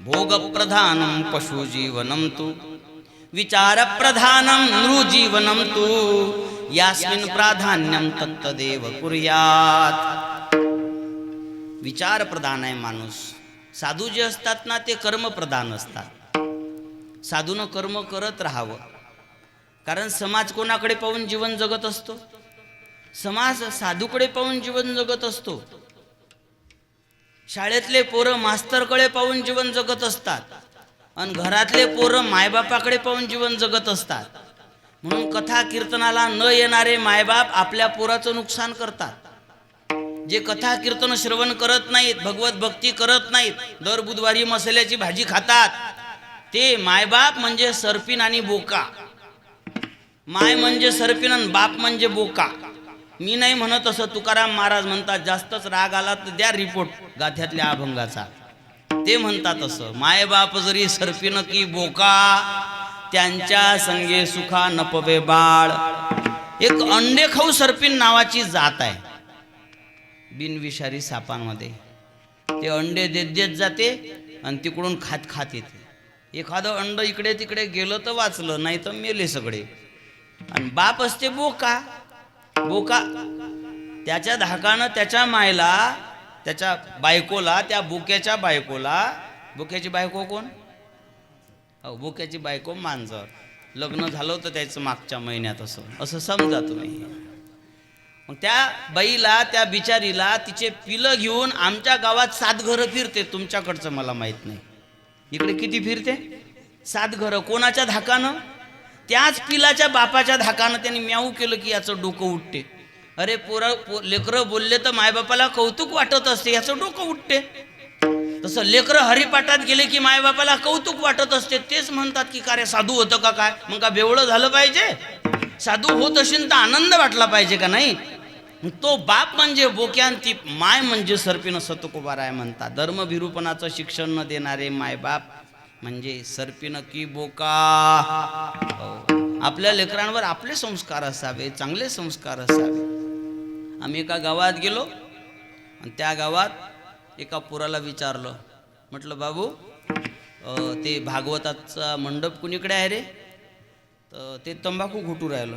भोग प्रधानम पशु जीवनम तू विचार प्रधानम नृजीवनम तू यास्मिन प्राधान्यम तत्तदेव कुर्यात. विचार प्रधान आहे माणूस. साधू जे असतात ना ते कर्म प्रधान असतात. साधूनं कर्म करत राहावं. कारण समाज कोणाकडे पाहून जीवन जगत असतो. समाज साधूकडे पाहून जीवन जगत असतो. शाळेतले पोरं मास्तरकडे पाहून जीवन जगत असतात. आणि घरातले पोरं मायबापाकडे पाहून जीवन जगत असतात. म्हणून कथा कीर्तनाला न येणारे मायबाप आपल्या पोराचं नुकसान करतात. जे कथा कीर्तन श्रवण करत नाहीत, भगवत भक्ती करत नाहीत, दर बुधवारी मसाल्याची भाजी खातात, ते मायबाप म्हणजे सरपीन आणि बोका. माय म्हणजे सरपीन आणि बाप म्हणजे बोका. मी नाही म्हणत असं. तुकाराम महाराज म्हणतात जास्तच राग आला तर द्या रिपोर्ट गाथ्यातल्या अभंगाचा. ते म्हणतात असं. माय बाप जरी सरपीन की बोका त्यांच्या संगे सुखा नपवे बाळ. एक अंडे खाऊ सरपीन नावाची जात आहे बिनविषारी सापांमध्ये. ते अंडे देत जाते आणि तिकडून खात येते. एखादं अंड इकडे तिकडे गेलं तर वाचलं, नाही तर मेले सगळे. आणि बाप असते बोका. बोका त्याच्या धाकानं त्याच्या मायला, त्याच्या बायकोला, त्या बोक्याच्या बायकोला. बोक्याची बायको कोण. हो, बोक्याची बायको मांजर. लग्न झालं होतं त्याचं मागच्या महिन्यात असं समजा तुम्ही. मग त्या बाईला, त्या बिचारीला तिचे पिलं घेऊन आमच्या गावात 7 घरं फिरते. तुमच्याकडचं मला माहित नाही. इकडे किती फिरते. 7 घरं. कोणाच्या धाकानं. त्याच पिलाच्या बापाच्या धाकानं. त्यांनी म्याऊ केलं की याचं डोकं उठते. अरे लेकरं बोलले तर मायबापाला कौतुक वाटत असते, याचं डोकं उठते. तसं लेकरं हरिपाठात गेले की मायबापाला कौतुक वाटत असते. तेच म्हणतात की का रे साधू होतं का काय. मग का बेवळं झालं पाहिजे. साधू होत असेल तर आनंद वाटला पाहिजे का नाही. तो बाप म्हणजे बोक्यान, ती माय म्हणजे सर्पीन असं तुकोबाराय म्हणतात. धर्मभिरूपणाचं शिक्षण न देणारे मायबाप म्हणजे सर्पीन की बोका. आपल्या लेकरांवर आपले संस्कार असावे, चांगले संस्कार असावे. आम्ही एका गावात गेलो आणि त्या गावात एका पोराला विचारलं. म्हटलं बाबू ते भागवताचा मंडप कुणीकडे आहे रे. तर ते तंबाखू घुटू राहिलं.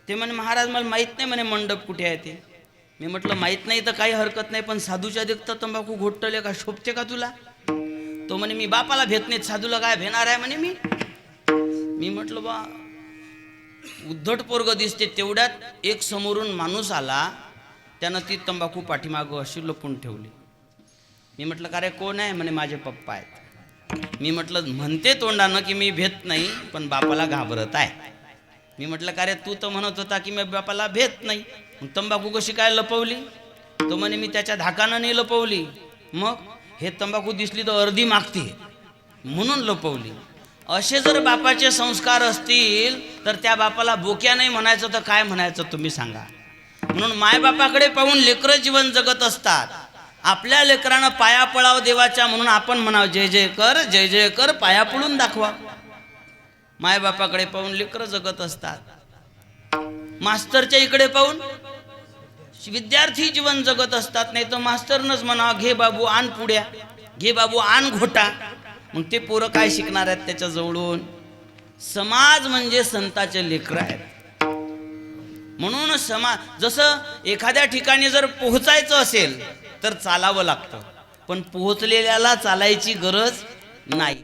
ते म्हणे महाराज मला माहीत नाही म्हणे मंडप कुठे आहे ते. मी म्हटलं माहीत नाही तर काही हरकत नाही, पण साधूच्या देखता तंबाखू घोटले का शोभते का तुला. तो म्हणे मी बापाला भेट नाही, साधूला काय भेणार आहे म्हणे मी. मी म्हटलं बा उद्धट पोरग दिसते. तेवढ्यात एक समोरून माणूस आला, त्यानं ती तंबाखू पाठीमागं अशी लपून ठेवली. मी म्हटलं का रे कोण आहे? म्हणे माझे पप्पा आहेत. मी म्हटलं म्हणते तोंडानं की मी भेट नाही, पण बापाला घाबरत आहे. मी म्हटलं का रे तू तर म्हणत होता की मी बापाला भेट नाही, मग तंबाखू कशी काय लपवली? तो म्हणे मी त्याच्या धाकानं नाही लपवली, मग हे तंबाखू दिसली तर अर्धी मागते म्हणून लपवली. असे जर बापाचे संस्कार असतील तर त्या बापाला बोक्या नाही म्हणायचं तर काय म्हणायचं तुम्ही सांगा. म्हणून मायबापाकडे पाहून लेकरं जीवन जगत असतात. आपल्या लेकरानं पाया पळाव देवाच्या म्हणून आपण म्हणावं जय जय कर, जय जय कर, पाया पळून दाखवा. मायबापाकडे पाहून लेकरं जगत असतात. मास्तरच्या इकडे पाहून विद्यार्थी जीवन जगत असतात. नाही तर मास्तरनंच म्हणावं घे बाबू आण पुड्या, घे बाबू आण घोटा. मग ते पोरं काय शिकणार आहेत त्याच्या जवळून? समाज म्हणजे संताचे लेकरं आहेत. म्हणून समाज जसं एखाद्या ठिकाणी जर पोहोचायचं असेल तर चालावं लागतं, पण पोहोचलेल्याला चालायची गरज नाही.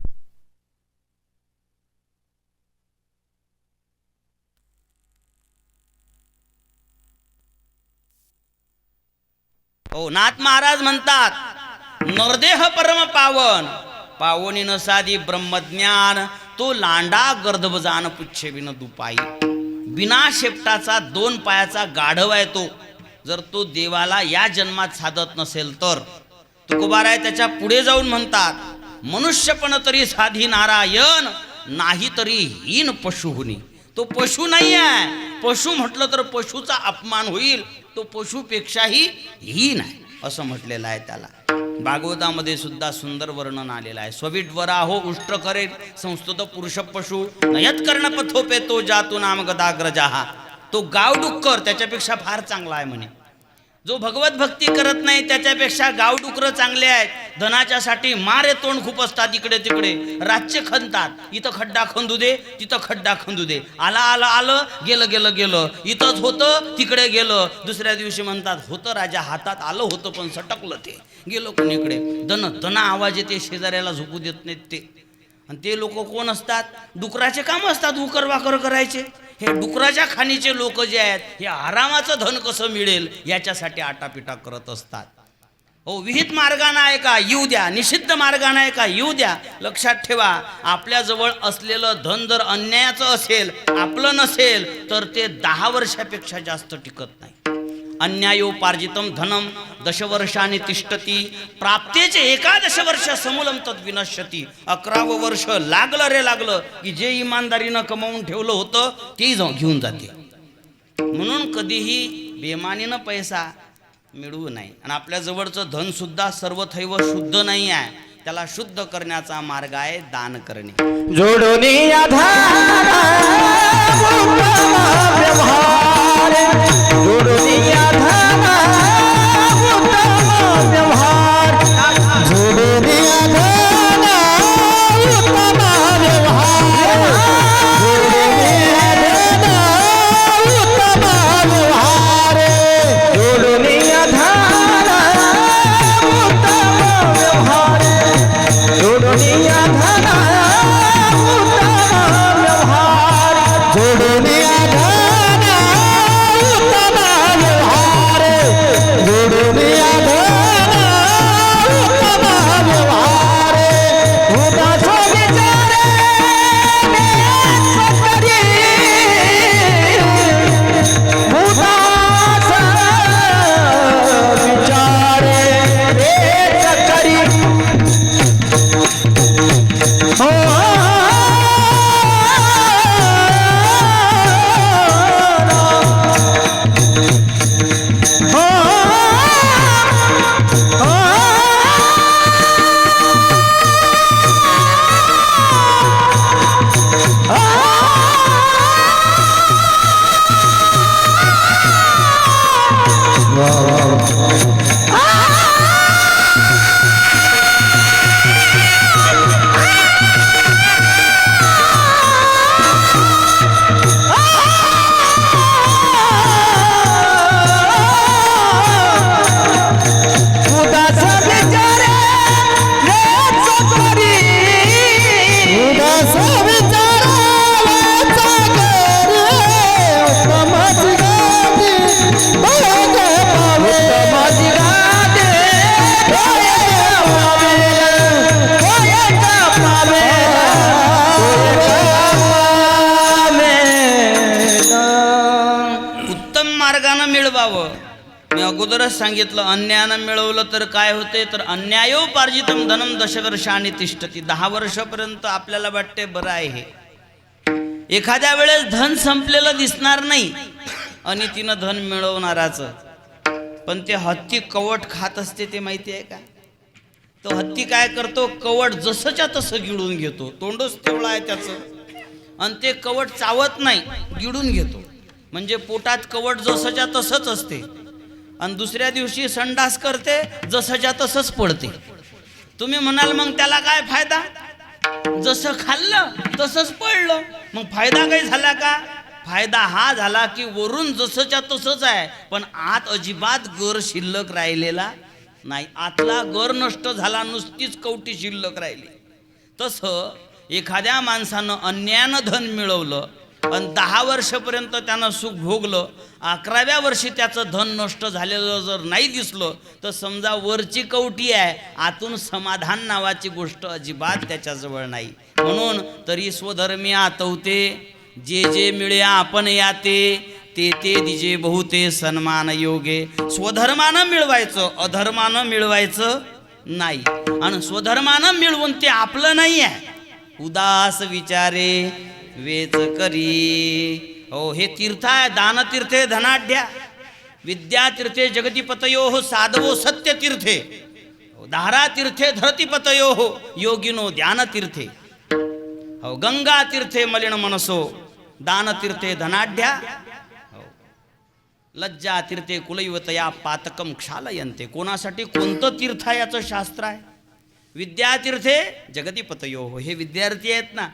हो, नाथ महाराज म्हणतात नरदेह परम पावन, पावनी न साधी ब्रह्मज्ञान, तो लांडा गर्दभ जान पुच्छे बिन दुपाई. बिना शेपटाचा 2 पायाचा गाढव आहे तो. जर तो देवाला या जन्मात साधत नसेल तर तुकोबाराय त्याच्या पुढे जाऊन म्हणतात मनुष्यपण तरी साधी नारायण, नाही तरी हीन पशुहुनी. तो पशु नाही आहे. पशु म्हटलं तर पशुचा अपमान होईल. तो पशुपेक्षाही हीन आहे असं म्हटलेलं आहे त्याला. भागवतामध्ये सुद्धा सुंदर वर्णन आलेलं आहे. स्वविड्वराहो उष्ट्र करे संस्तुत पुरुष पशु, नयत कर्णपथोपे तो जातू नाम गदाग्रजाहा. तो गाव डुक्कर त्याच्यापेक्षा फार चांगला आहे म्हणे. जो भगवत भक्ती करत नाही त्याच्यापेक्षा गाव डुकर चांगले आहेत. धनाच्यासाठी मारे तोंड खूप असतात इकडे तिकडे, रातचे खणतात. इथं खड्डा खंदू दे, तिथं खड्डा खंदू दे, आला आलं आलं, गेलं गेलं गेलं, इथंच होतं तिकडे गेलं. दुसऱ्या दिवशी म्हणतात होतं राजा हातात आलं होतं पण सटकलं ते, गेलं कोणीकडे. दन दना आवाज येते, शेजाऱ्याला झोपू देत नाहीत ते. आणि ते लोक कोण असतात? डुकराचे काम असतात, उकर वाकर करायचे. हे डुकराच्या खाणीचे लोक जे आहेत हे आरामाचं धन कसं मिळेल याच्यासाठी आटापिटा करत असतात. हो, विहित मार्गानं आहे का येऊ द्या, निषिद्ध मार्गानं आहे का येऊ द्या. लक्षात ठेवा, आपल्याजवळ असलेलं धन जर अन्यायाचं असेल, आपलं नसेल, तर ते 10 वर्षापेक्षा जास्त टिकत नाही. अन्यायोपार्जितम धनम 10 वर्षांनी तिष्ठती, प्राप्तेचे 11 वर्ष समूलम तद विनश्यती. 11वं वर्ष लागलं रे लागलं की जे इमानदारीनं कमावून ठेवलं होतं तेही जाऊन घेऊन जाते. म्हणून कधीही बेमानीनं पैसा मिळवू नाही. आणि आपल्या जवळचं धन सुद्धा सर्वथैव शुद्ध नाही आहे. त्याला शुद्ध करण्याचा मार्ग आहे दान करणे. जोडोनी आधार व्यवहार, जोडोनी आधार व्यवहार, जोडोनी आधार व्यवहार, जोडोनी आधार व्यवहार, जोडोनी आधार व्यवहार, जोडोनी आधार मी अगोदरच सांगितलं, अन्यायानं मिळवलं तर काय होते, तर अन्यायोपार्जितम धनम दशवर्षांनी तिष्ठती. 10 वर्षापर्यंत आपल्याला वाटते बरं आहे हे. एखाद्या वेळेस धन संपलेलं दिसणार नाही आणि तिनं धन मिळवणाराचं, पण ते हत्ती कवट खात असते ते माहिती आहे का? तो हत्ती काय करतो, कवट जसंच्या तसं गिळून घेतो, तोंडच तेवढं आहे त्याचं, आणि ते कवट चावत नाही, गिळून घेतो. म्हणजे पोटात कवट जसंच्या तसंच असते, आणि दुसऱ्या दिवशी संडास करते, जसंच्या तसंच पडते. तुम्ही म्हणाल मग त्याला काय फायदा, जसं खाल्लं तसंच पडलं, मग फायदा काही झाला का? फायदा हा झाला की वरून जसंच्या तसंच आहे, पण आत अजिबात गर शिल्लक राहिलेला नाही. आतला गर नष्ट झाला, नुसतीच कवटी शिल्लक राहिली. तसं एखाद्या माणसानं अन्यायानं धन मिळवलं आणि 10 वर्षापर्यंत त्यानं सुख भोगलं, 11व्या वर्षी त्याचं धन नष्ट झालेलं जर नाही दिसलं, तर समजा वरची कवटी आहे, आतून समाधान नावाची गोष्ट अजिबात त्याच्याजवळ नाही. म्हणून तरी स्वधर्मी आतवते, जे जे मिळे आपण याते, ते ते दिजे बहुते सन्मान योगे. स्वधर्मानं मिळवायचं, अधर्मानं मिळवायचं नाही. आणि स्वधर्मानं मिळवून ते आपलं नाही आहे. उदास विचारे वेच करी. हो, हे तीर्थ आहे. दानतीर्थे धनाढ्या, विद्यातीर्थे जगतिपतयो साधवो सत्यतीर्थे, धारातीर्थे धरतीपतयो योगिनो ध्यानतीर्थे. हो, गंगा तीर्थे मलिन मनसो, दानतीर्थे धनाढ्या, लज्जा तीर्थे कुलयुवतया पातकम क्षालयन्ते. कोणासाठी कोणतं तीर्थ आहे याचं शास्त्र आहे. विद्यातीर्थे जगतिपतयो, हे विद्यार्थी आहेत ना,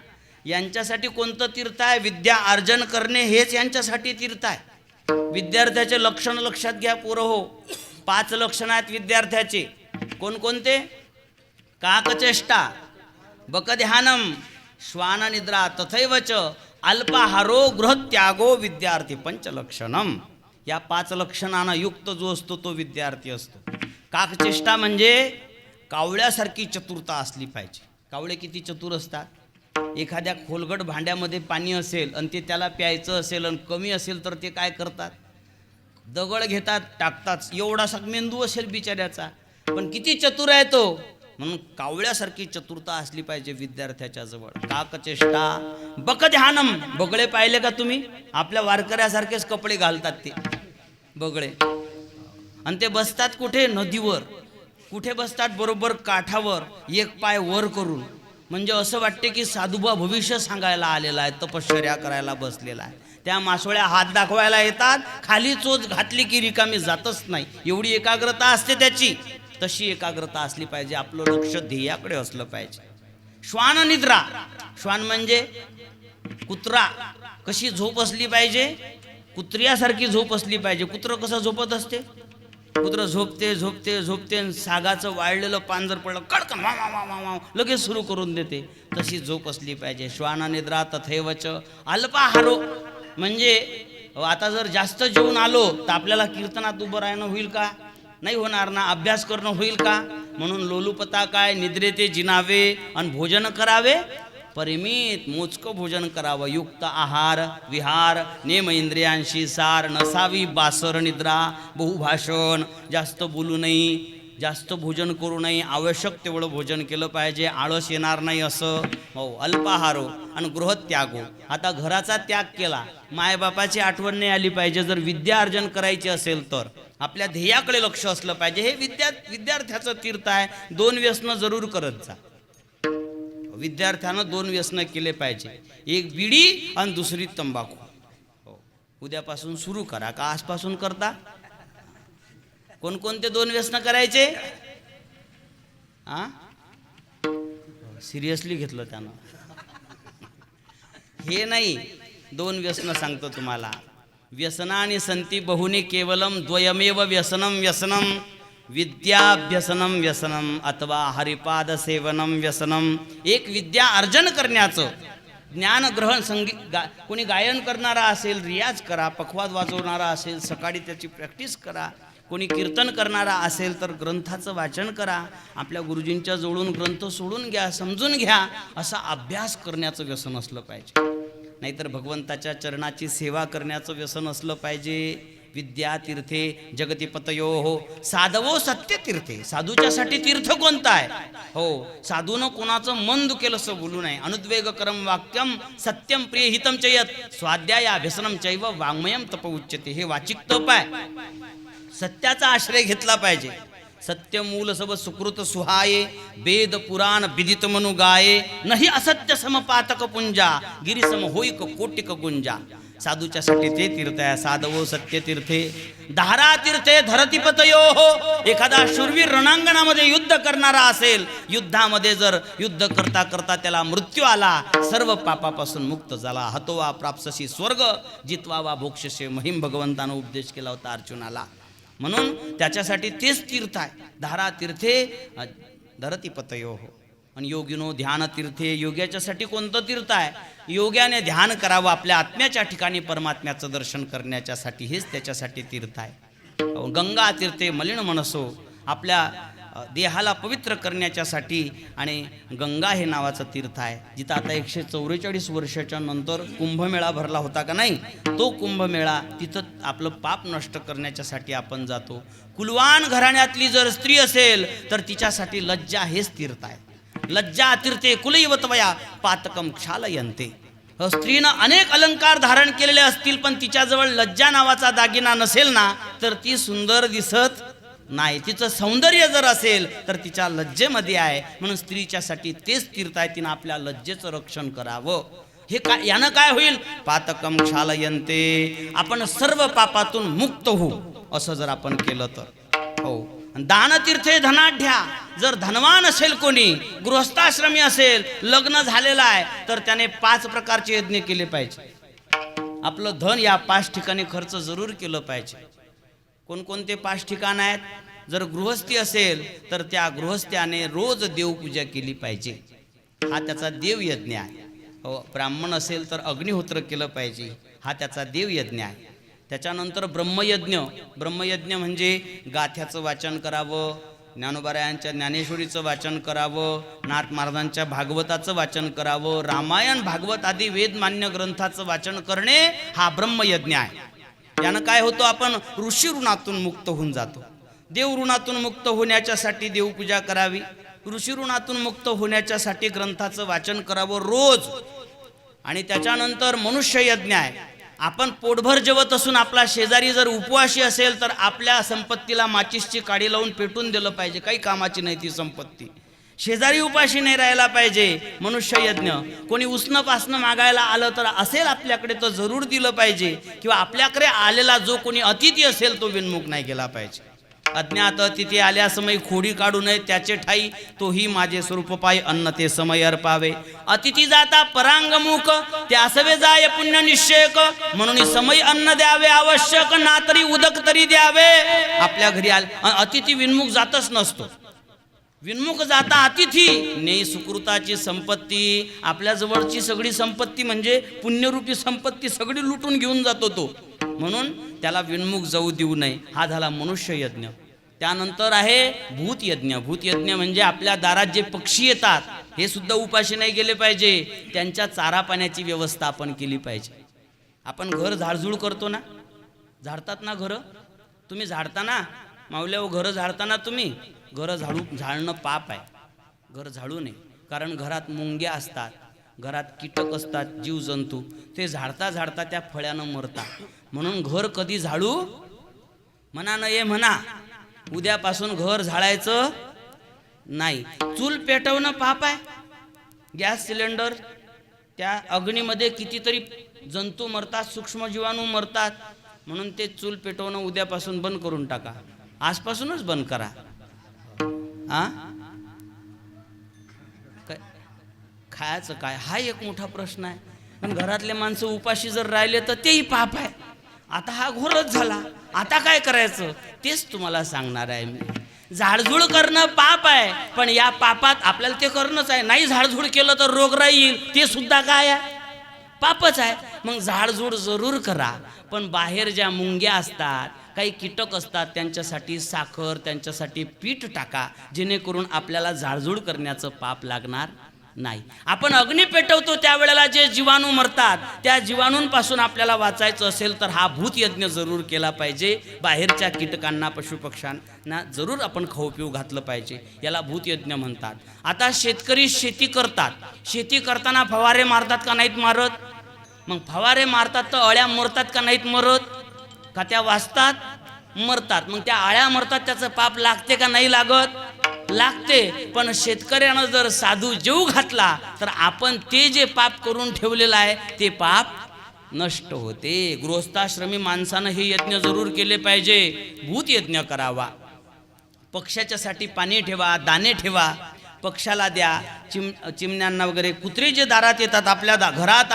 यांच्यासाठी कोणतं तीर्थ आहे, विद्या अर्जन करणे हेच यांच्यासाठी तीर्थ आहे. विद्यार्थ्याचे लक्षण लक्षात घ्या पोरं हो. 5 लक्षण आहेत विद्यार्थ्याचे. कोणकोणते? काकचेष्टा, बकध्यानम, श्वाननिद्रा, तथैवच अल्पाहारो गृहत्यागो विद्यार्थी पंचलक्षणम. या 5 लक्षणांना युक्त जो असतो तो विद्यार्थी असतो. काकचेष्टा म्हणजे कावळ्यासारखी चतुरता असली पाहिजे. कावळे किती चतुर असतात. एखाद्या खोलगट भांड्यामध्ये पाणी असेल आणि ते त्याला प्यायचं असेल आणि कमी असेल तर ते काय करतात, दगड घेतात, टाकतात. एवढासा मेंदू असेल बिचाऱ्याचा, पण किती चतुर आहे तो. म्हणून कावळ्यासारखी चतुरता असली पाहिजे विद्यार्थ्याच्या जवळ. काकचेष्टा, बकध्यानम, बगळे पाहिले का तुम्ही? आपल्या वारकऱ्यासारखेच कपडे घालतात ते बगळे, आणि ते बसतात कुठे, नदीवर. कुठे बसतात, बरोबर काठावर, एक पाय वर करून. म्हणजे असं वाटते की साधुबा भविष्य सांगायला आलेला आहे, तपश्चर्या करायला बसलेला आहे. त्या मासोळ्या हात दाखवायला येतात, खाली चोच घातली की रिकामी जातच नाही. एवढी एकाग्रता असते त्याची. तशी एकाग्रता असली पाहिजे. आपलं लक्ष ध्येयाकडे असलं पाहिजे. श्वान निद्रा, श्वान म्हणजे कुत्रा. कशी झोप असली पाहिजे, कुत्र्यासारखी झोप असली पाहिजे. कुत्रं कसं झोपत असते, कुत्रं झोपते झोपते झोपते, सागाचं वाळलेलं पांजर पडलं कडकन वा वा वा वा लगेच सुरू करून देते. तशी झोप असली पाहिजे. श्वान निद्रा तथैवच अल्पाहारो, म्हणजे आता जर जास्त जेवून आलो तर आपल्याला कीर्तनात उभं राहणं होईल का? नाही होणार ना. अभ्यास करणं होईल का? म्हणून लोलुपता काय, निद्रेते जिनावे आणि भोजन करावे परिमित, मोजकं भोजन करावं. युक्त आहार विहार, नेम इंद्रियांशी सार, नसावी बासर निद्रा. बहुभाषण, जास्त बोलू नये, जास्त भोजन करू नये, आवश्यक तेवढं भोजन केलं पाहिजे, आळस येणार नाही असं. हो, अल्पाहारो आणि गृहत्यागो. आता घराचा त्याग केला, मायबापाची आठवण नाही आली पाहिजे. जर विद्या अर्जन करायची असेल तर आपल्या ध्येयाकडे लक्ष असलं पाहिजे. हे विद्यार्थ्याचं तीर्थ आहे. 2 व्यसनं जरूर करत जा. विद्यार्थ्यानं 2 व्यसनं केले पाहिजे. एक बिडी आणि दुसरी तंबाखू. हो, उद्यापासून सुरू करा का आजपासून करता? कोणकोणते 2 व्यसनं करायचे? सिरियसली घेतलं त्यानं. हे नाही, 2 व्यसनं सांगतो तुम्हाला. व्यसनानि संति बहुनी केवलम द्वयमेव व्यसनम व्यसनम विद्याभ्यसनम व्यसनम अथवा हरिपाद सेवनम व्यसनम. एक विद्या अर्जन करण्याचं, ज्ञानग्रहण, संगीत कोणी गायन करणारा असेल रियाज करा, पखवाद वाजवणारा असेल सकाळी त्याची प्रॅक्टिस करा, कोणी कीर्तन करणारा असेल तर ग्रंथाचं वाचन करा, आपल्या गुरुजींच्या जवळून ग्रंथ सोडून घ्या, समजून घ्या. असा अभ्यास करण्याचं व्यसन असलं पाहिजे. नाहीतर भगवंताच्या चरणाची सेवा करण्याचं व्यसन असलं पाहिजे. विद्यातीर्थे जगतीपतयो साधवो सत्यतीर्थे. साधूच्यासाठी तीर्थ कोणतं आहे? हो, साधूनं कोणाचं मन दुखेल असं बोलू नये. अनुद्वेगकरम वाक्यम सत्यम प्रिय हितम चयत स्वाध्याय अभ्यसनम चैव वाङ्मयम तप उच्यते. हे वाचिक तप आहे. सत्याचा आश्रय घेतला पाहिजे. सत्य मूल सब सुकृत सुहाये वेद पुराण विदित मनु गाये नाही असत्य समपातक पुंजा गिरीसम होईक कोटिक गुंजा. साधूच्यासाठी ते तीर्थ आहे. साधवो सत्य तीर्थे धारा तीर्थे धरतीपतयो. एखादा शूरवीर रणांगणामध्ये युद्ध करणारा असेल, युद्धामध्ये जर युद्ध करता करता त्याला मृत्यू आला, सर्व पापापासून मुक्त झाला. हतोवा प्राप्ससी स्वर्ग जित्वा वा भोक्षसे महिम भगवंतानं उपदेश केला होता अर्जुनाला. म्हणून त्याच्यासाठी तेच तीर्थ आहे. धारा तीर्थे धरतीपतयो. आणि योगिनो ध्यान तीर्थे. योग्याच्यासाठी कोणतं तीर्थ आहे? योग्याने ध्यान करावं आपल्या आत्म्याच्या ठिकाणी परमात्म्याचं दर्शन करण्याच्यासाठी. हेच त्याच्यासाठी तीर्थ आहे. गंगा तीर्थे मलिन मनसो. आपल्या देहाला पवित्र करण्याच्यासाठी. आणि गंगा हे नावाचं तीर्थ आहे जिथं आता 144 वर्षाच्या नंतर कुंभमेळा भरला होता का नाही, तो कुंभमेळा तिथं आपलं पाप नष्ट करण्याच्यासाठी आपण जातो. कुलवान घराण्यातली जर स्त्री असेल तर तिच्यासाठी लज्जा हेच तीर्थ आहे. लज्जा तीर्थे कुलैवतवया पातकम क्षालयन्ते. स्त्रीनं अनेक अलंकार धारण केलेले असतील पण तिच्याजवळ लज्जा नावाचा दागिना नसेल ना तर ती सुंदर दिसत नाही. तिचं सौंदर्य जर असेल तर तिच्या लज्जेमध्ये आहे. म्हणून स्त्रीच्यासाठी तेच तीर्थ आहे. तिनं आपल्या लज्जेचं रक्षण करावं. हे काय, यानं काय होईल? पातकम क्षालयन्ते. आपण सर्व पापातून मुक्त होऊ असं जर आपण केलं तर. हो. दानतीर्थे धनाढ्या. जर धनवान असेल कोणी, गृहस्थाश्रमी असेल, लग्न झालेलं आहे तर त्याने 5 प्रकारचे यज्ञ केले पाहिजे. आपलं धन या 5 ठिकाणी खर्च जरूर केलं पाहिजे. कोणकोणते 5 ठिकाण आहेत? जर गृहस्थी असेल तर त्या गृहस्थ्याने रोज देवपूजा केली पाहिजे. हा त्याचा देवयज्ञ आहे. हो. ब्राह्मण असेल तर अग्निहोत्र केलं पाहिजे. हा त्याचा देवयज्ञ आहे. त्याच्यानंतर ब्रह्मयज्ञ. ब्रह्मयज्ञ म्हणजे गाथ्याचं वाचन करावं, ज्ञानोबारायांच्या ज्ञानेश्वरीचं वाचन करावं, नाथ महाराजांच्या भागवताचं वाचन करावं, रामायण भागवत आदी वेदमान्य ग्रंथाचं वाचन करणे हा ब्रह्मयज्ञ आहे. यानं काय होतं? आपण ऋषी ऋणातून मुक्त होऊन जातो. देव ऋणातून मुक्त होण्याच्यासाठी देवपूजा करावी. ऋषी ऋणातून मुक्त होण्याच्यासाठी ग्रंथाचं वाचन करावं रोज. आणि त्याच्यानंतर मनुष्य यज्ञ आहे. आपण पोटभर जेवत असून आपला शेजारी जर उपवाशी असेल तर आपल्या संपत्तीला माचीसची काडी लावून पेटून दिलं पाहिजे. काही कामाची नाही ती संपत्ती. शेजारी उपाशी नाही राहायला पाहिजे. मनुष्य यज्ञ. कोणी उसणं पासणं मागायला आलं तर असेल आपल्याकडे तर जरूर दिलं पाहिजे. किंवा आपल्याकडे आलेला जो कोणी अतिथी असेल तो विनमुख नाही केला पाहिजे. अज्ञात अतिथी आल्या समय खोडी काढू नये त्याचे ठाई तोही माझे स्वरूप पाय अन्न ते समय अर्पावे. अतिथी जाता परांगमुख ते असवे जाय पुण्य निश्चयक. म्हणून समय अन्न द्यावे आवश्यक ना तरी उदक तरी द्यावे. आपल्या घरी अतिथी विनमुख जातच नसतो. विनमुख जाता अतिथी नेई सुकृताची संपत्ती. आपल्या जवळची सगळी संपत्ती म्हणजे पुण्यरूपी संपत्ती सगळी लुटून घेऊन जातो तो. म्हणून त्याला विनमुख जाऊ देऊ नये. हा झाला मनुष्य यज्ञ. त्यानंतर आहे भूतयज्ञ. भूतयज्ञ म्हणजे आपल्या दारात जे पक्षी येतात हे सुद्धा उपाशी नाही गेले पाहिजे. त्यांच्या चारा पाण्याची व्यवस्था आपण केली पाहिजे. आपण घर झाडझूड करतो ना, झाडतात ना घरं. तुम्ही झाडताना माऊल्या घरं झाडताना तुम्ही घरं झाडणं पाप आहे. घर झाडू नये. कारण घरात मुंग्या असतात, घरात कीटक असतात, जीवजंतू. ते झाडता झाडता त्या फळ्यानं मरतात. म्हणून घर कधी झाडू म्हणा नये. म्हणा उद्यापासून घर झाडायचं नाही. चूल पेटवणं पाप आहे. गॅस सिलेंडर त्या अग्नीमध्ये कितीतरी जंतू मरतात, सूक्ष्म जीवाणू मरतात. म्हणून ते चूल पेटवणं उद्यापासून बंद करून टाका. आजपासूनच बंद करा. काय खायचं काय हा एक मोठा प्रश्न आहे. पण घरातले माणसं उपाशी जर राहिले तर तेही पाप आहे. आता हा घोरच झाला. आता काय करायचं तेच तुम्हाला सांगणार आहे मी. झाडझूड करणं पाप आहे पण या पापात आपल्याला ते करणंच आहे. नाही झाडझूड केलं तर रोगराई येईल. ते सुद्धा काय आहे? पापच आहे. मग झाडझूड जरूर करा. पण बाहेर ज्या मुंग्या असतात, काही कीटक असतात, त्यांच्यासाठी साखर, त्यांच्यासाठी पीठ टाका. जेणेकरून आपल्याला झाडझूड करण्याचं पाप लागणार नाही. आपण अग्नी पेटवतो त्यावेळेला जे जीवाणू मरतात त्या जीवाणूंपासून आपल्याला वाचायचं असेल तर हा भूतयज्ञ जरूर केला पाहिजे. बाहेरच्या कीटकांना पशुपक्ष्यांना जरूर आपण खाऊ पिऊ घातलं पाहिजे. याला भूतयज्ञ म्हणतात. आता शेतकरी शेती करतात. शेती करताना फवारे मारतात का नाहीत मारत? मग फवारे मारतात तर अळ्या मरतात का नाहीत मरत? का त्या वाचतात? मरतात. मग त्या अळ्या मरतात त्याचं पाप लागते का नाही लागत? लागते. पण शेतकऱ्यानं जर साधू जेऊ घातला तर आपण ते जे पाप करून ठेवलेलं आहे ते पाप नष्ट होते. गृहस्थाश्रमी माणसानं हे यज्ञ जरूर केले पाहिजे. भूतयज्ञ करावा. पक्ष्याच्यासाठी पाणी ठेवा, दाणे ठेवा, पक्षाला द्या. चिमण्यांना वगैरे. कुत्रे जे दारात येतात आपल्या दारात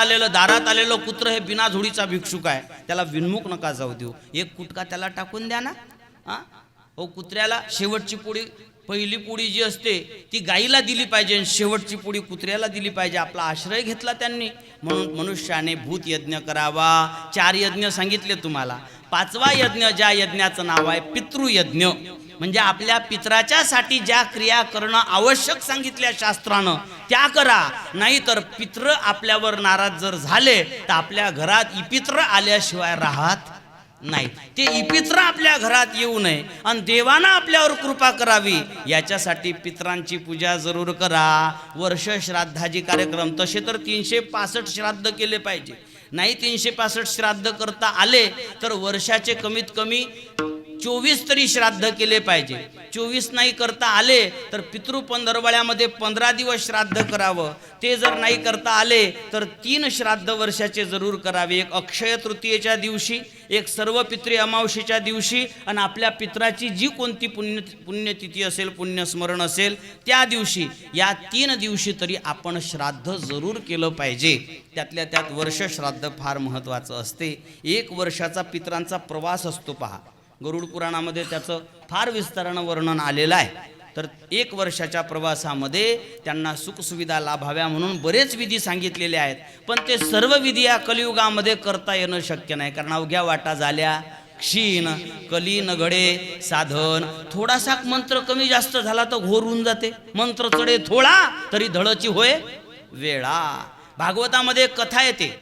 आलेलं कुत्र हे बिना झोडीचा भिक्षुक आहे. त्याला विनमुख नका जाऊ देऊ. एक कुटका त्याला टाकून द्या ना. हो, कुत्र्याला शेवटची पोळी, पहिली पोळी जी असते ती गाईला दिली पाहिजे आणि शेवटची पोळी कुत्र्याला दिली पाहिजे. आपला आश्रय घेतला त्यांनी. म्हणून मनुष्याने भूतयज्ञ करावा. 4 यज्ञ सांगितले तुम्हाला. 5वा यज्ञ ज्या यज्ञाचं नाव आहे पितृयज्ञ. म्हणजे आपल्या पित्राच्यासाठी ज्या क्रिया करणं आवश्यक सांगितल्या शास्त्रानं त्या करा. नाही तर पित्र आपल्यावर नाराज जर झाले तर आपल्या घरात इपित्र आल्याशिवाय राहत नाही. ते इपित्र आपल्या घरात येऊ नये आणि देवानं आपल्यावर कृपा करावी याच्यासाठी पित्रांची पूजा जरूर करा. वर्ष श्राद्धाची कार्यक्रम. तसे तर 365 श्राद्ध केले पाहिजे. नाही 365 श्राद्ध करता आले तर वर्षाचे कमीत कमी 24 तरी श्राद्ध केले पाहिजे. 24 नाही करता आले तर पितृ पंधरवड्यामध्ये 15 दिवस श्राद्ध करावं. ते जर नाही करता आले तर 3 श्राद्ध वर्षाचे जरूर करावे. एक अक्षय तृतीयेच्या दिवशी, एक सर्व पितृ अमावस्येच्या दिवशी आणि आपल्या पित्राची जी कोणती पुण्यतिथी असेल, पुण्यस्मरण असेल त्या दिवशी. या 3 दिवशी तरी आपण श्राद्ध जरूर केलं पाहिजे. त्यातल्या त्यात वर्ष श्राद्ध फार महत्त्वाचं असते. 1 वर्षाचा पित्रांचा प्रवास असतो. पहा, गरुड पुराणामध्ये त्याचं फार विस्तारानं वर्णन आलेलं आहे. तर 1 वर्षाच्या प्रवासामध्ये त्यांना सुखसुविधा लाभाव्या म्हणून बरेच विधी सांगितलेले आहेत. पण ते सर्व विधी या कलियुगामध्ये करता येणं शक्य नाही. कारण अवघ्या वाटा झाल्या क्षीण. कली न घडे साधन. थोडासा मंत्र कमी जास्त झाला तर घोर होऊन जाते. मंत्र चढे थोडा तरी धडची होय वेळा. भागवतामध्ये कथा येते.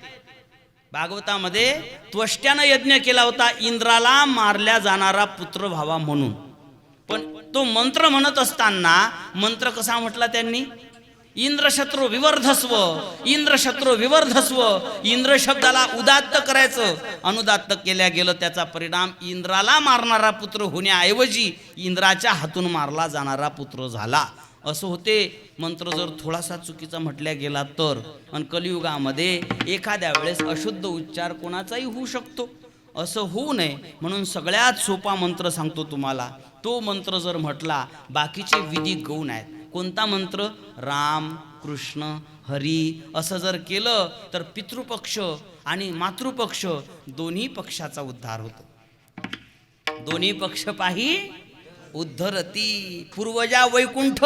भागवतामध्ये त्वष्ट्यानं यज्ञ केला होता इंद्राला मारल्या जाणारा पुत्र व्हावा म्हणून. पण तो मंत्र म्हणत असताना मंत्र कसा म्हटला त्यांनी? इंद्रशत्रू विवर्धस्व, इंद्रशत्रू विवर्धस्व. इंद्र शब्दाला उदात्त करायचं, अनुदात्त केल्या गेलं. त्याचा परिणाम इंद्राला मारणारा पुत्र होण्याऐवजी इंद्राच्या हातून मारला जाणारा पुत्र झाला. असं होते. मंत्र जर थोडासा चुकीचा म्हटल्या गेला तर. आणि कलियुगामध्ये एखाद्या वेळेस अशुद्ध उच्चार कोणाचाही होऊ शकतो. असं होऊ नये म्हणून सगळ्यात सोपा मंत्र सांगतो तुम्हाला. तो मंत्र जर म्हटला, बाकीचे विधी गौण आहेत. कोणता मंत्र? राम, कृष्ण, हरी असं जर केलं तर पितृपक्ष आणि मातृपक्ष दोन्ही पक्षाचा उद्धार होतो. दोन्ही पक्ष पाही उद्धरती. पूर्वजा वैकुंठ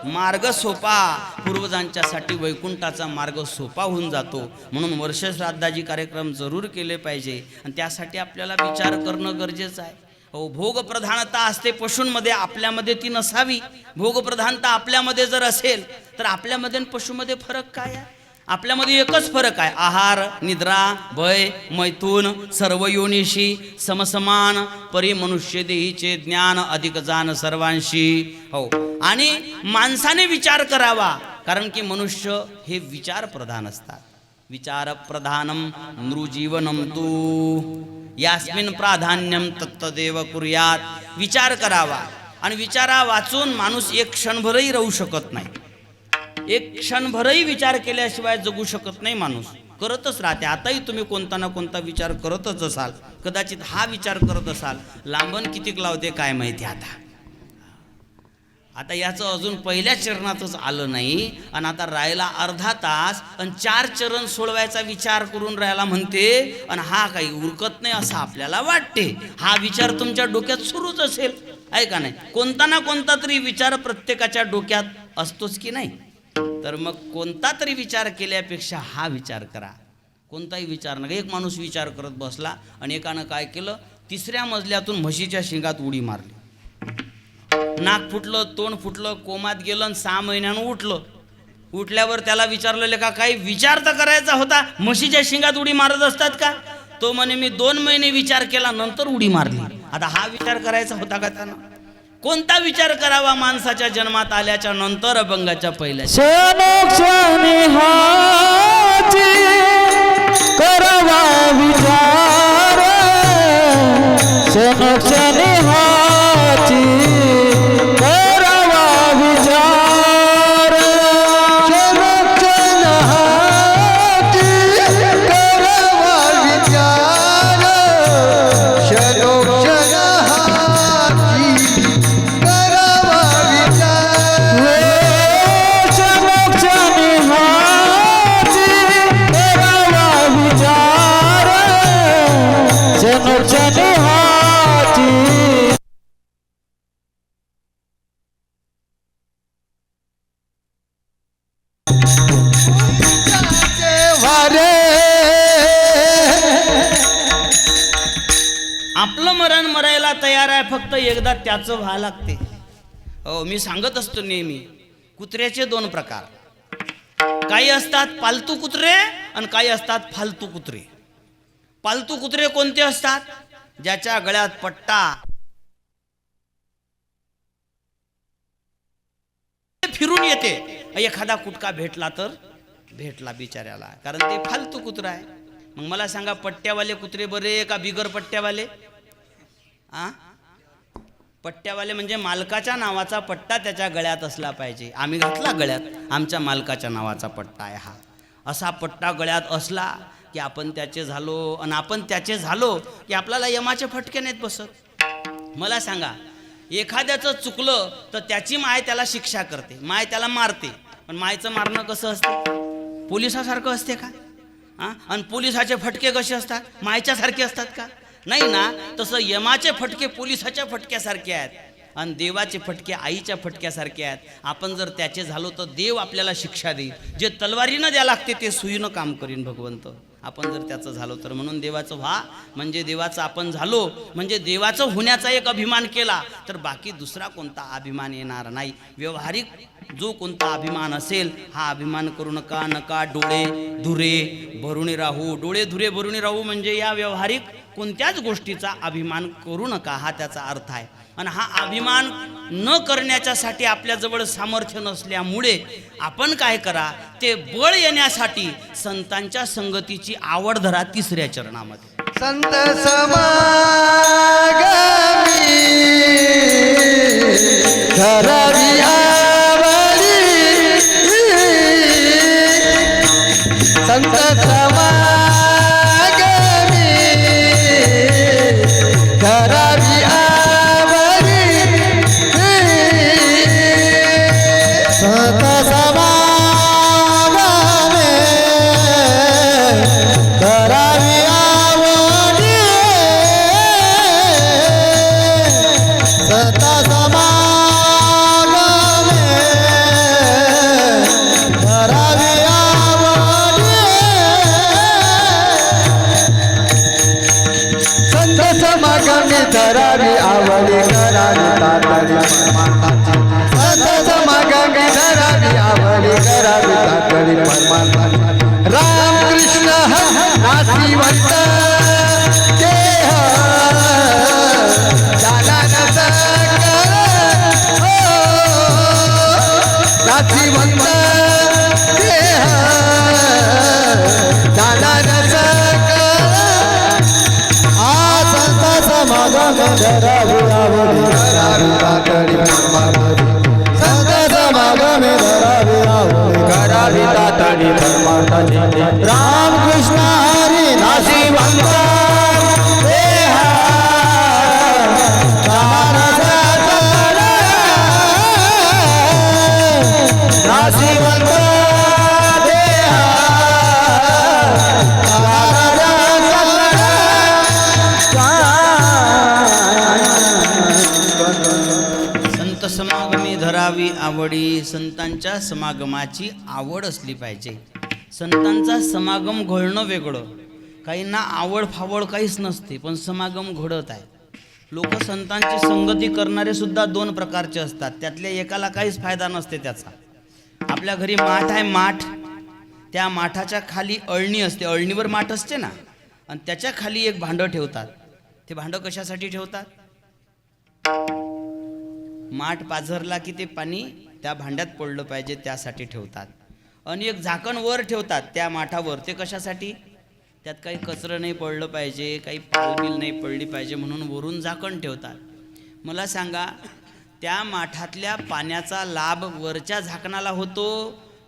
मार्ग सोपा. पूर्वजांच्यासाठी वैकुंठाचा मार्ग सोपा होऊन जातो. म्हणून वर्ष श्राद्धाची कार्यक्रम जरूर केले पाहिजे. आणि त्यासाठी आपल्याला विचार करणं गरजेचं आहे. हो, भोगप्रधानता असते पशूंमध्ये, आपल्यामध्ये ती नसावी. भोगप्रधानता आपल्यामध्ये जर असेल तर आपल्यामध्ये आणि पशुमध्ये फरक काय आहे? आपल्यामध्ये एकच फरक आहे. आहार, निद्रा, भय, मैथून, सर्व योनिशी समसमान. परी मनुष्य देहीचे ज्ञान अधिक जाण सर्वांशी. हो, आणि माणसाने विचार करावा. कारण की मनुष्य हे विचार प्रधान असतात. विचार प्रधानम नृजीवनम तू यास्मिन प्राधान्यम तत्तदेव कुर्यात. विचार करावा. आणि विचारा वाचून माणूस एक क्षणभरही राहू शकत नाही. एक क्षणभरही विचार केल्याशिवाय जगू शकत नाही माणूस. करतच राहते. आताही तुम्ही कोणता ना कोणता विचार करतच असाल. कदाचित हा विचार करत असाल. लांबण कितीक लावते काय माहिती. आता याचं अजून पहिल्या चरणातच आलं नाही आणि आता राहिला अर्धा तास आणि 4 चरण सोडवायचा विचार करून राहायला म्हणते. आणि हा काही उरकत नाही असं आपल्याला वाटते. हा विचार तुमच्या डोक्यात सुरूच असेल, आहे का नाही? कोणता ना कोणता तरी विचार प्रत्येकाच्या डोक्यात असतोच की नाही? तर मग कोणता तरी विचार केल्यापेक्षा हा विचार करा. कोणताही विचार नका. एक माणूस विचार करत बसला आणि एकानं काय केलं, 3ऱ्या मजल्यातून म्हशीच्या शिंगात उडी मारली. नाक फुटलं, तोंड फुटलं, कोमात गेलं आणि 6 महिन्यानं उठलं. उठल्यावर त्याला विचारलेलं का काही विचार तर करायचा होता, म्हशीच्या शिंगात उडी मारत असतात का? तो म्हणे मी 2 महिने विचार केला नंतर उडी मारली. आता हा विचार करायचा होता का त्यानं? कोणता विचार करावा माणसाच्या जन्मात आल्याच्या नंतर अभंगाच्या पहिल्या क्षणोक्षणी हाची करवा विचार, क्षणोक्षणी हाची करवा विचार, क्षणोक्षण हाती करवा विचार, क्षणोक्षण हाती करवा विचार, क्षणोक्षणी हाची करवा विचार, क्षणोक्षणी हाची. वारे आपलं मरण मरायला तयार आहे, फक्त एकदा त्याचं व्हा लागते. हो, मी सांगत असतो नेहमी, कुत्र्याचे 2 प्रकार, काही असतात पालतू कुत्रे आणि काही असतात फालतू कुत्रे. पालतू कुत्रे कोणते असतात? ज्याच्या गळ्यात पट्टा फिरून येते, एखादा कुटका भेटला तर भेटला बिचाऱ्याला, कारण ते फालतू कुत्रा आहे. मग मला सांगा, पट्ट्यावाले कुत्रे बरे का बिगर पट्ट्यावाले? पट्ट्यावाले म्हणजे मालकाच्या नावाचा पट्टा त्याच्या गळ्यात असला पाहिजे. आम्ही घातला गळ्यात, आमच्या मालकाच्या नावाचा पट्टा आहे हा. असा पट्टा गळ्यात असला की आपण त्याचे झालो, आणि आपण त्याचे झालो की आपल्याला यमाचे फटके नाहीत बसत. मला सांगा, एखाद्याचं चुकलं तर त्याची माय त्याला शिक्षा करते, माय त्याला मारते, पण मायचं मारणं कसं असतं? पोलिसासारखं असते का? आणि पोलिसाचे फटके कसे असतात? मायच्यासारखे असतात का? नाही ना. तसं यमाचे फटके पोलिसाच्या फटक्यासारखे आहेत, आणि देवाचे फटके आईच्या फटक्यासारखे आहेत. आपण जर त्याचे झालो तर देव आपल्याला शिक्षा देईल. जे तलवारीनं द्या लागते ते सुईनं काम करीन भगवंत, आपण जर त्याचं झालो तर. म्हणून देवाचं व्हा म्हणजे देवाचं आपण झालो म्हणजे देवाचं होण्याचा एक अभिमान केला तर बाकी दुसरा कोणता अभिमान येणार नाही. व्यवहारिक जो कोणता अभिमान असेल हा अभिमान करू नका. नका डोळे धुरे भरून राहू. डोळे धुरे भरून राहू म्हणजे या व्यवहारिक कोणत्याच गोष्टीचा अभिमान करू नका, हा त्याचा अर्थ आहे. आणि हा अभिमान न करण्याच्यासाठी आपल्याजवळ सामर्थ्य नसल्यामुळे आपण काय करा, ते बळ येण्यासाठी संतांच्या संगतीची आवड धरा. 3ऱ्या चरणामध्ये संत समागमी धरावी आवडी, संत समागमी धरावी आवडी, संत समागमी धरावी आवडी, संत समागमी धरावी आवडी, संत समागमी धरावी आवडी, करावी तातडी परमार्थाची, संत समागमी धरावी आवडी, करावी तातडी परमार्थाची. रामकृष्ण नाशिवंत देह झाला न सकल, नाशिवंत देह झाला न सकल, संत समागम धरावी आवडी, करावी तातडी परमार्थाची, संत समागम धरावी आवडी, करावी तातडी परमार्थाची. रामकृष्ण हरी नाशिवंत देह झाला न सकल, नाशिवंत देह झाला न संत समागमी धरावी आवडी. संतांच्या समागमाची आवड असली पाहिजे. संतांचा समागम घडणं वेगळं, काहींना आवड फावड काहीच नसते पण समागम घडत आहे. लोक संतांची संगती करणारे सुद्धा 2 प्रकारचे असतात, त्यातल्या एकाला काहीच फायदा नसते त्याचा. आपल्या घरी माठ आहे, माठ. त्या माठाच्या खाली अळणी असते, अळणीवर माठ असते ना, आणि त्याच्या खाली एक भांडं ठेवतात. ते भांडं कशासाठी ठेवतात? माठ पाझरला की ते पाणी त्या भांड्यात पडलं पाहिजे त्यासाठी ठेवतात. आणि एक झाकण वर ठेवतात त्या माठावर. ते कशासाठी? त्यात काही कचरं नाही पडलं पाहिजे, काही पालबिल नाही पडली पाहिजे म्हणून वरून झाकण ठेवतात. मला सांगा, त्या माठातल्या पाण्याचा लाभ वरच्या झाकणाला होतो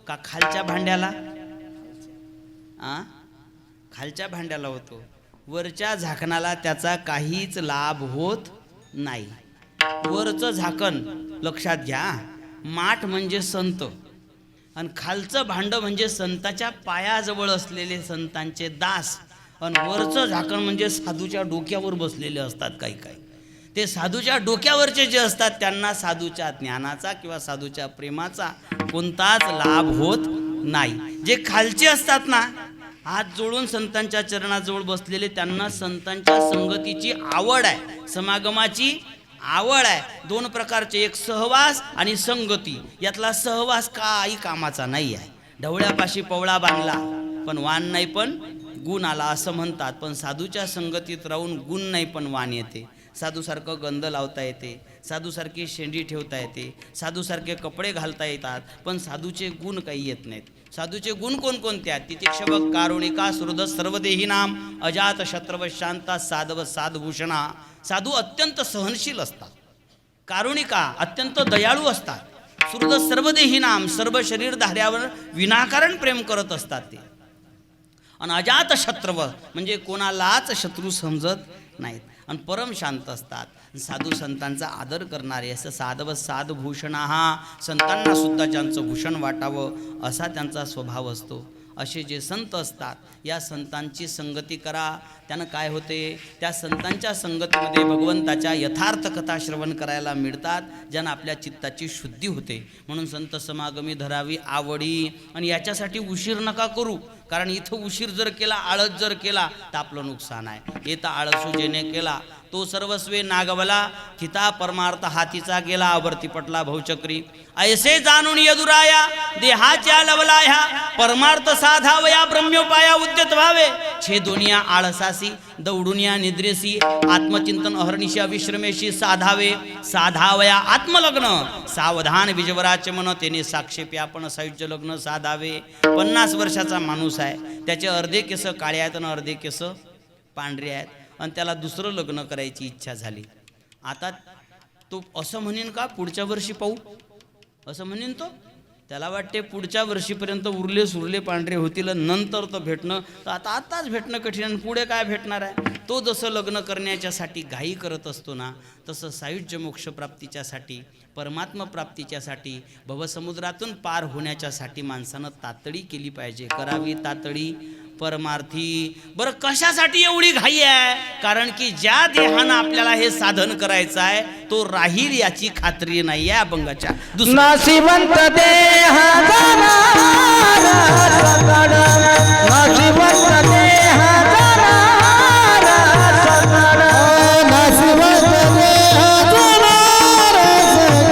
का खालच्या भांड्याला? खालच्या भांड्याला होतो. वरच्या झाकणाला त्याचा काहीच लाभ होत नाही. वरचं झाकण लक्षात घ्या, माठ म्हणजे संत आणि खालचं भांडं म्हणजे संताच्या पायाजवळ असलेले संतांचे दास. आणि वरचं झाकण म्हणजे साधूच्या डोक्यावर बसलेले असतात. काही ते साधूच्या डोक्यावरचे जे असतात त्यांना साधूच्या ज्ञानाचा किंवा साधूच्या प्रेमाचा कोणताच लाभ होत नाही. जे खालचे असतात ना, हात जोडून संतांच्या चरणाजवळ बसलेले, त्यांना संतांच्या संगतीची आवड आहे, समागमाची आवड आहे. दोन प्रकारचे, एक सहवास आणि संगती. यातला सहवास काही कामाचा नाही आहे. ढवळ्यापाशी पवळा बांधला पण वाण नाही पण गुण आला असं म्हणतात. पण साधूच्या संगतीत राहून गुण नाही पण वाण येते. साधूसारखं गंध लावता येते, साधूसारखी शेंडी ठेवता येते, साधूसारखे कपडे घालता येतात, पण साधूचे गुण काही येत नाहीत. साधूचे गुण कोणकोणते आहेत? तितिक्षव कारुणिका सुहृद सर्वदेही नाम अजात शत्रव शांता साधव साधभूषणा. साधू अत्यंत सहनशील असतात, कारुणिका अत्यंत दयाळू असतात, सुहृद सर्वदेही नाम सर्व शरीर धाऱ्यावर विनाकारण प्रेम करत असतात ते. आणि अजात शत्रव म्हणजे कोणालाच शत्रू समजत नाहीत आणि परम शांत असतात. साधू संतांचा आदर करणारे, असं साधव साधभूषण, हा संतांना सुद्धा ज्यांचं भूषण वाटावं असा त्यांचा स्वभाव असतो. असे जे संत असतात, या संतांची संगती करा. त्यानं काय होते? त्या संतांच्या संगतीमध्ये भगवंताच्या यथार्थ कथा श्रवण करायला मिळतात, ज्यानं आपल्या चित्ताची शुद्धी होते. म्हणून संत समागमी धरावी आवडी. आणि याच्यासाठी उशीर नका करू, कारण इथं उशीर जर केला, आळस जर केला तर आपलं नुकसान आहे. येता आळसू जेने केला तो सर्वस्वे नागवला, थिता परमार्थ हातीचा गेला, आवर्ती पटला भवचक्री. ऐसे जाणून यदुराया देहाच्या लवलाया, परमार्थ साधावया ब्रह्मोपाया उद्यत व्हावे. छे दुनिया आळसासी दौडून या निद्रेसी, आत्मचिंतन अहर्निशी अविश्रमेशी साधावे. साधावया आत्मलग्न, सावधान विजवराचे मन, तेने साक्षेपी आपण सायुज्य लग्न साधावे. 50 वर्षाचा माणूस आहे, त्याचे अर्धे केस काळे आहेत आणि अर्धे केस पांढरे आहेत, आणि त्याला दुसरं लग्न करायची इच्छा झाली. आता तो असं म्हणेन का पुढच्या वर्षी पाहू, असं म्हणेन तो? त्याला वाटते पुढच्या वर्षीपर्यंत उरले सुरले पांढरे होतील, नंतर तो भेटणं, तर आताच भेटणं कठीण, आणि पुढे काय भेटणार आहे? तो जसं लग्न करण्याच्यासाठी घाई करत असतो ना, तसं सायुज्य मोक्ष प्राप्तीच्यासाठी, परमात्मा प्राप्तीच्यासाठी, भवसमुद्रातून पार होण्याच्यासाठी माणसानं तातडी केली पाहिजे. करावी तातडी परमार्थी. बरं, कशासाठी एवढी घाई आहे? कारण की ज्या देहानं आपल्याला हे साधन करायचं आहे तो राहील याची खात्री नाही आहे अभंगाच्या. नाशिवंत देह जाणार सकळ, नाशिवंत देह जाणार सकळ, नाशिवंत देह जाणार सकळ,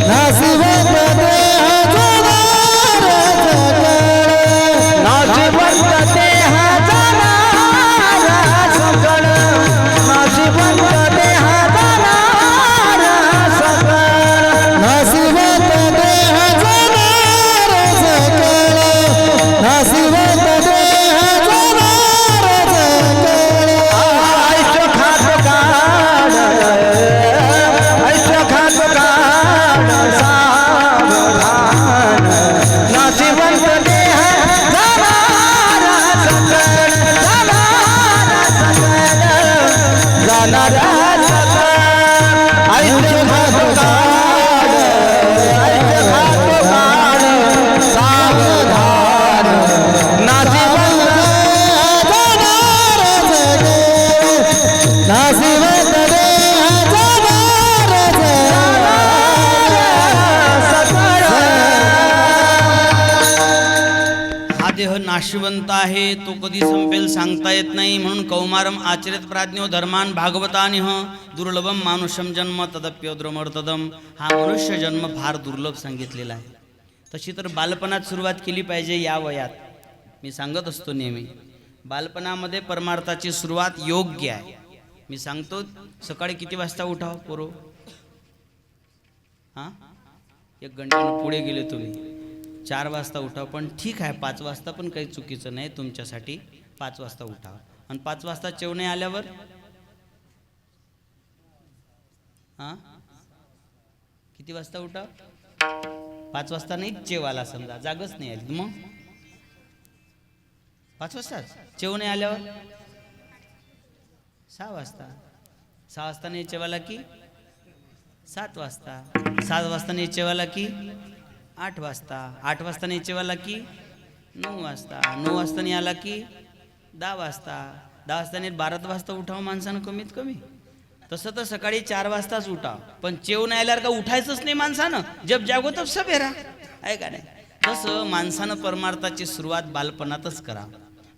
नाशिवंत देह जाणार सकळ, नाशिवंत देह जाणार सकळ, नाशिवंत देह जाणार सकळ, नाशिवंत देह जाणार सकळ, नाशिवंत देह जाणार सकळ. आयुष्य खात काढ, आयुष्य खात काढ सावधान, नाशिवंत देह जाणार सकळ, जाणार सकळ, जाणार सकळ. आयुष्य खात काढ, आयुष्य खात काढ सावधान, नाशिवंत देह जाणार सकळ, नाशिवंत देह जाणार सकळ. हा देह नाशिवंत आहे, तो कधी संपेल सांगता येत नाही. म्हणून कौमारम आचरित प्राज्ञो धर्मान भागवतानिह दुर्लभम मानुषम जन्म तदप्योद्रमर्तदम. हा मनुष्य जन्म फार दुर्लभ सांगितलेला आहे. तशी तर बालपणात सुरुवात केली पाहिजे. या वयात मी सांगत असतो नेहमी, बालपणामध्ये परमार्थाची सुरुवात योग्य आहे. मी सांगतो सकाळी किती वाजता उठाव पोरो? हां, 1 घंट्यानं पुढे गेले तुम्ही, 4 वाजता उठाव. पण ठीक आहे, 5 वाजता पण काही चुकीचं नाही तुमच्यासाठी. 5 वाजता उठाव आणि 5 वाजता जेवणे आल्यावर हां किती वाजता उठाव? 5 वाजता नाही जेवायला, समजा जागच नाही आली, मग 5 वाजताच जेवणे आल्यावर 6 वाजता. 6 वाजता नाही जेवायला की 7 वाजता. 7 वाजता नाही जेवायला की 8 वाजता. 8 वाजता नाही जेवायला की 9 वाजता. 9 वाजता नाही आला की 10 वाजता. 10 वाजता नाही 12 वाजता उठाव माणसानं कमीत कमी. तसं तर सकाळी 4 वाजताच उठाव, पण जेवण आल्यावर का उठायचंच नाही माणसानं. जब जागो तब सवेरा, आहे का नाही? तसं माणसानं परमार्थाची सुरुवात बालपणातच करा.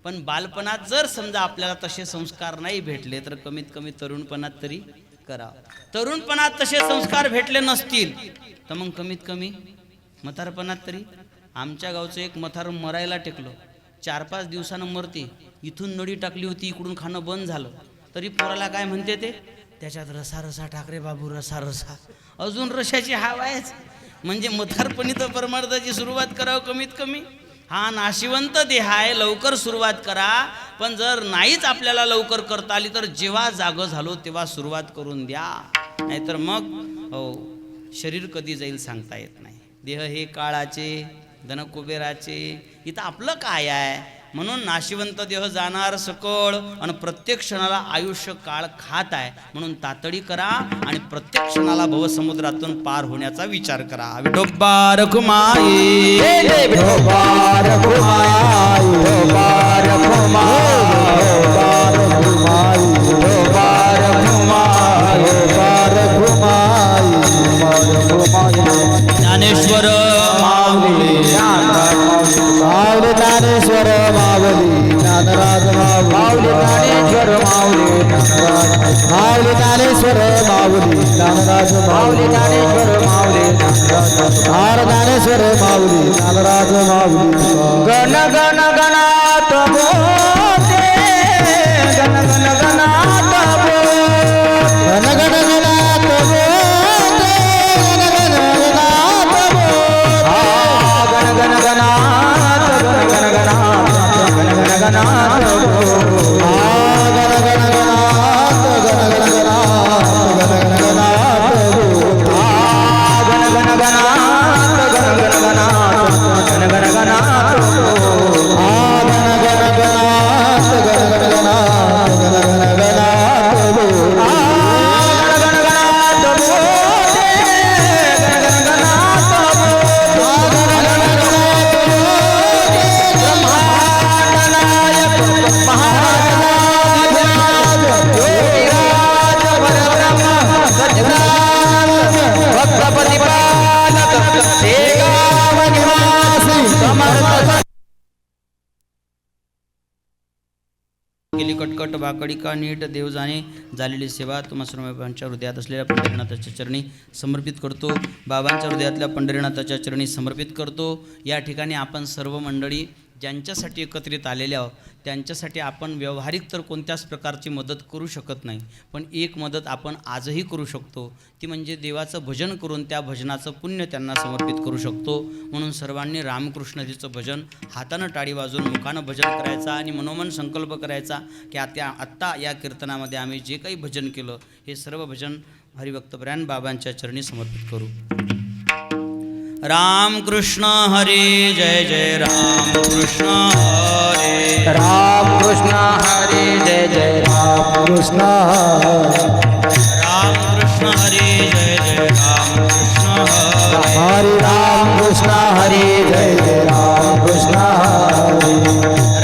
पण बालपणात जर समजा आपल्याला तसे संस्कार नाही भेटले तर कमीत कमी तरुणपणात तरी करा. तरुणपणात तसे संस्कार भेटले नसतील तर मग कमीत कमी म्हातारपणात तरी. आमच्या गावचं एक म्हातार मरायला टेकलं, 4-5 दिवसानं मरते. इथून नळी टाकली होती, इकडून खाणं बंद झालं, तरी पोराला काय म्हणते ते, त्याच्यात रसा रसा टाक रे बाबू, रसा रसा. अजून रशाची हाव आहेच. म्हणजे म्हातारपणी तर परमार्थाची सुरुवात करावं कमीत कमी. हा नाशिवंत देह आहे, लवकर सुरुवात करा. पण जर नाहीच आपल्याला लवकर करता आली तर जेव्हा जागं झालो तेव्हा सुरुवात करून द्या, नाहीतर मग हो शरीर कधी जाईल सांगता येत नाही. देह हे काळाचे, धन कुबेराचे, इथं आपलं काय आहे? म्हणून नाशिवंत देह जाणार सकळ आणि प्रत्येक क्षणाला आयुष्य काळ खात आहे. म्हणून तातडी करा आणि प्रत्येक क्षणाला भवसमुद्रातून पार होण्याचा विचार करा. विठोबा रखुमाई, विठोबा रखुमाई, विठोबा रखुमाई, विठोबा रखुमाई, विठोबा रखुमाई, विठोबा रखुमाई. ज्ञानेश्वर माऊली, माऊली ज्ञानेश्वर माऊली, ज्ञानराज माऊली, ज्ञानेश्वर माऊली, माऊली ज्ञानेश्वर माऊली, ज्ञानराज माऊली, ज्ञानेश्वर माऊली, ज्ञानेश्वर माऊली, ज्ञानराज माऊली. गण गण गणात बोलते, गण गण गणात बोलते, गण गण गणात बोलते, गण गण गणात बोलते, गण गण गणात, गण गण गणात, गण गण गणात, गण गण गणात, गण गण गणात, गण गण गणात, गण गण गणात, गण गण गणात, गण गण गणात, गण गण केली कटकट वाकडी का नीट देव जाणे झालेली सेवा तुम्हा सर्वांच्या हृदयात असलेल्या पंढरीनाथाच्या चरणी समर्पित करतो. बाबांच्या हृदयातल्या पंढरीनाथाच्या चरणी समर्पित करतो. या ठिकाणी आपण सर्व मंडळी ज्यांच्यासाठी एकत्रित आलेले आहोत त्यांच्यासाठी आपण व्यावहारिक तर कोणत्याच प्रकारची मदत करू शकत नाही, पण एक मदत आपण आजही करू शकतो, ती म्हणजे देवाचं भजन करून त्या भजनाचं पुण्य त्यांना समर्पित करू शकतो. म्हणून सर्वांनी रामकृष्णजीचं भजन हातानं टाळी वाजून मुखानं भजन करायचा आणि मनोमन संकल्प करायचा की आत्ता या कीर्तनामध्ये आम्ही जे काही भजन केलं हे सर्व भजन हरिभक्तपरायण बाबांच्या चरणी समर्पित करू. राम कृष्ण हरी जय जय राम कृष्ण हरे, राम कृष्ण हरी जय जय राम कृष्ण, राम कृष्ण हरी जय जय राम कृष्ण हरे, हरे राम कृष्ण हरी जय जय राम कृष्ण,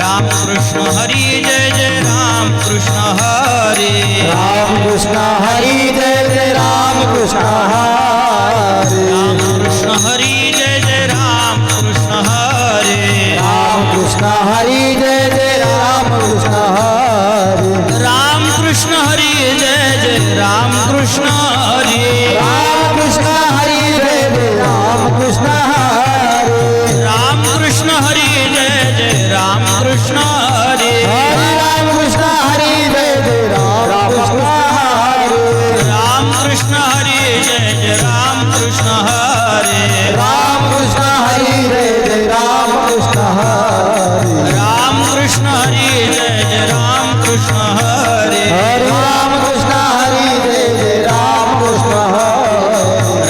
राम कृष्ण हरी जय जय राम कृष्ण हरे, राम कृष्ण हरी जय जय राम कृष्ण हरे, राम कृष्ण हरी जय जय राम कृष्ण हरे, राम कृष्ण हरी जय जय राम कृष्ण हरे, राम कृष्ण हरी जय जय राम कृष्ण हरे, राम कृष्ण हरी जय जय राम कृष्ण हरे, हरी जय जय राम कृष्ण हरी हरे राम कृष्ण हरी जय जय राम कृष्ण हरे राम कृष्ण हरी जय जय राम कृष्ण हरे राम कृष्ण हरी जय जय राम कृष्ण हरे राम कृष्ण हरी जय जय राम कृष्ण हरे हरे राम कृष्ण हरी जय जय राम कृष्ण हरे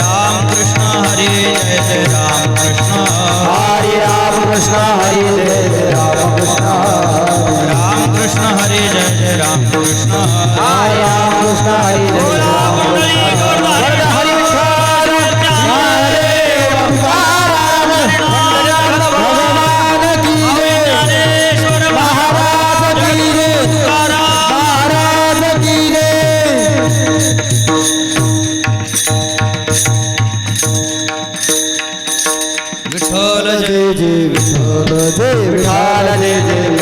राम कृष्ण हरी जय जय राम कृष्ण हरे राम कृष्ण हरी जय जय राम कृष्ण हरे राम कृष्ण हरी जय जय राम कृष्ण हरे राम कृष्ण हरी जय जय राम कृष्ण हरे भगवान की जय महाराज की जय महाराज की जय विठ्ठल जय जय जय विठ्ठल जय विठ्ठल जय जय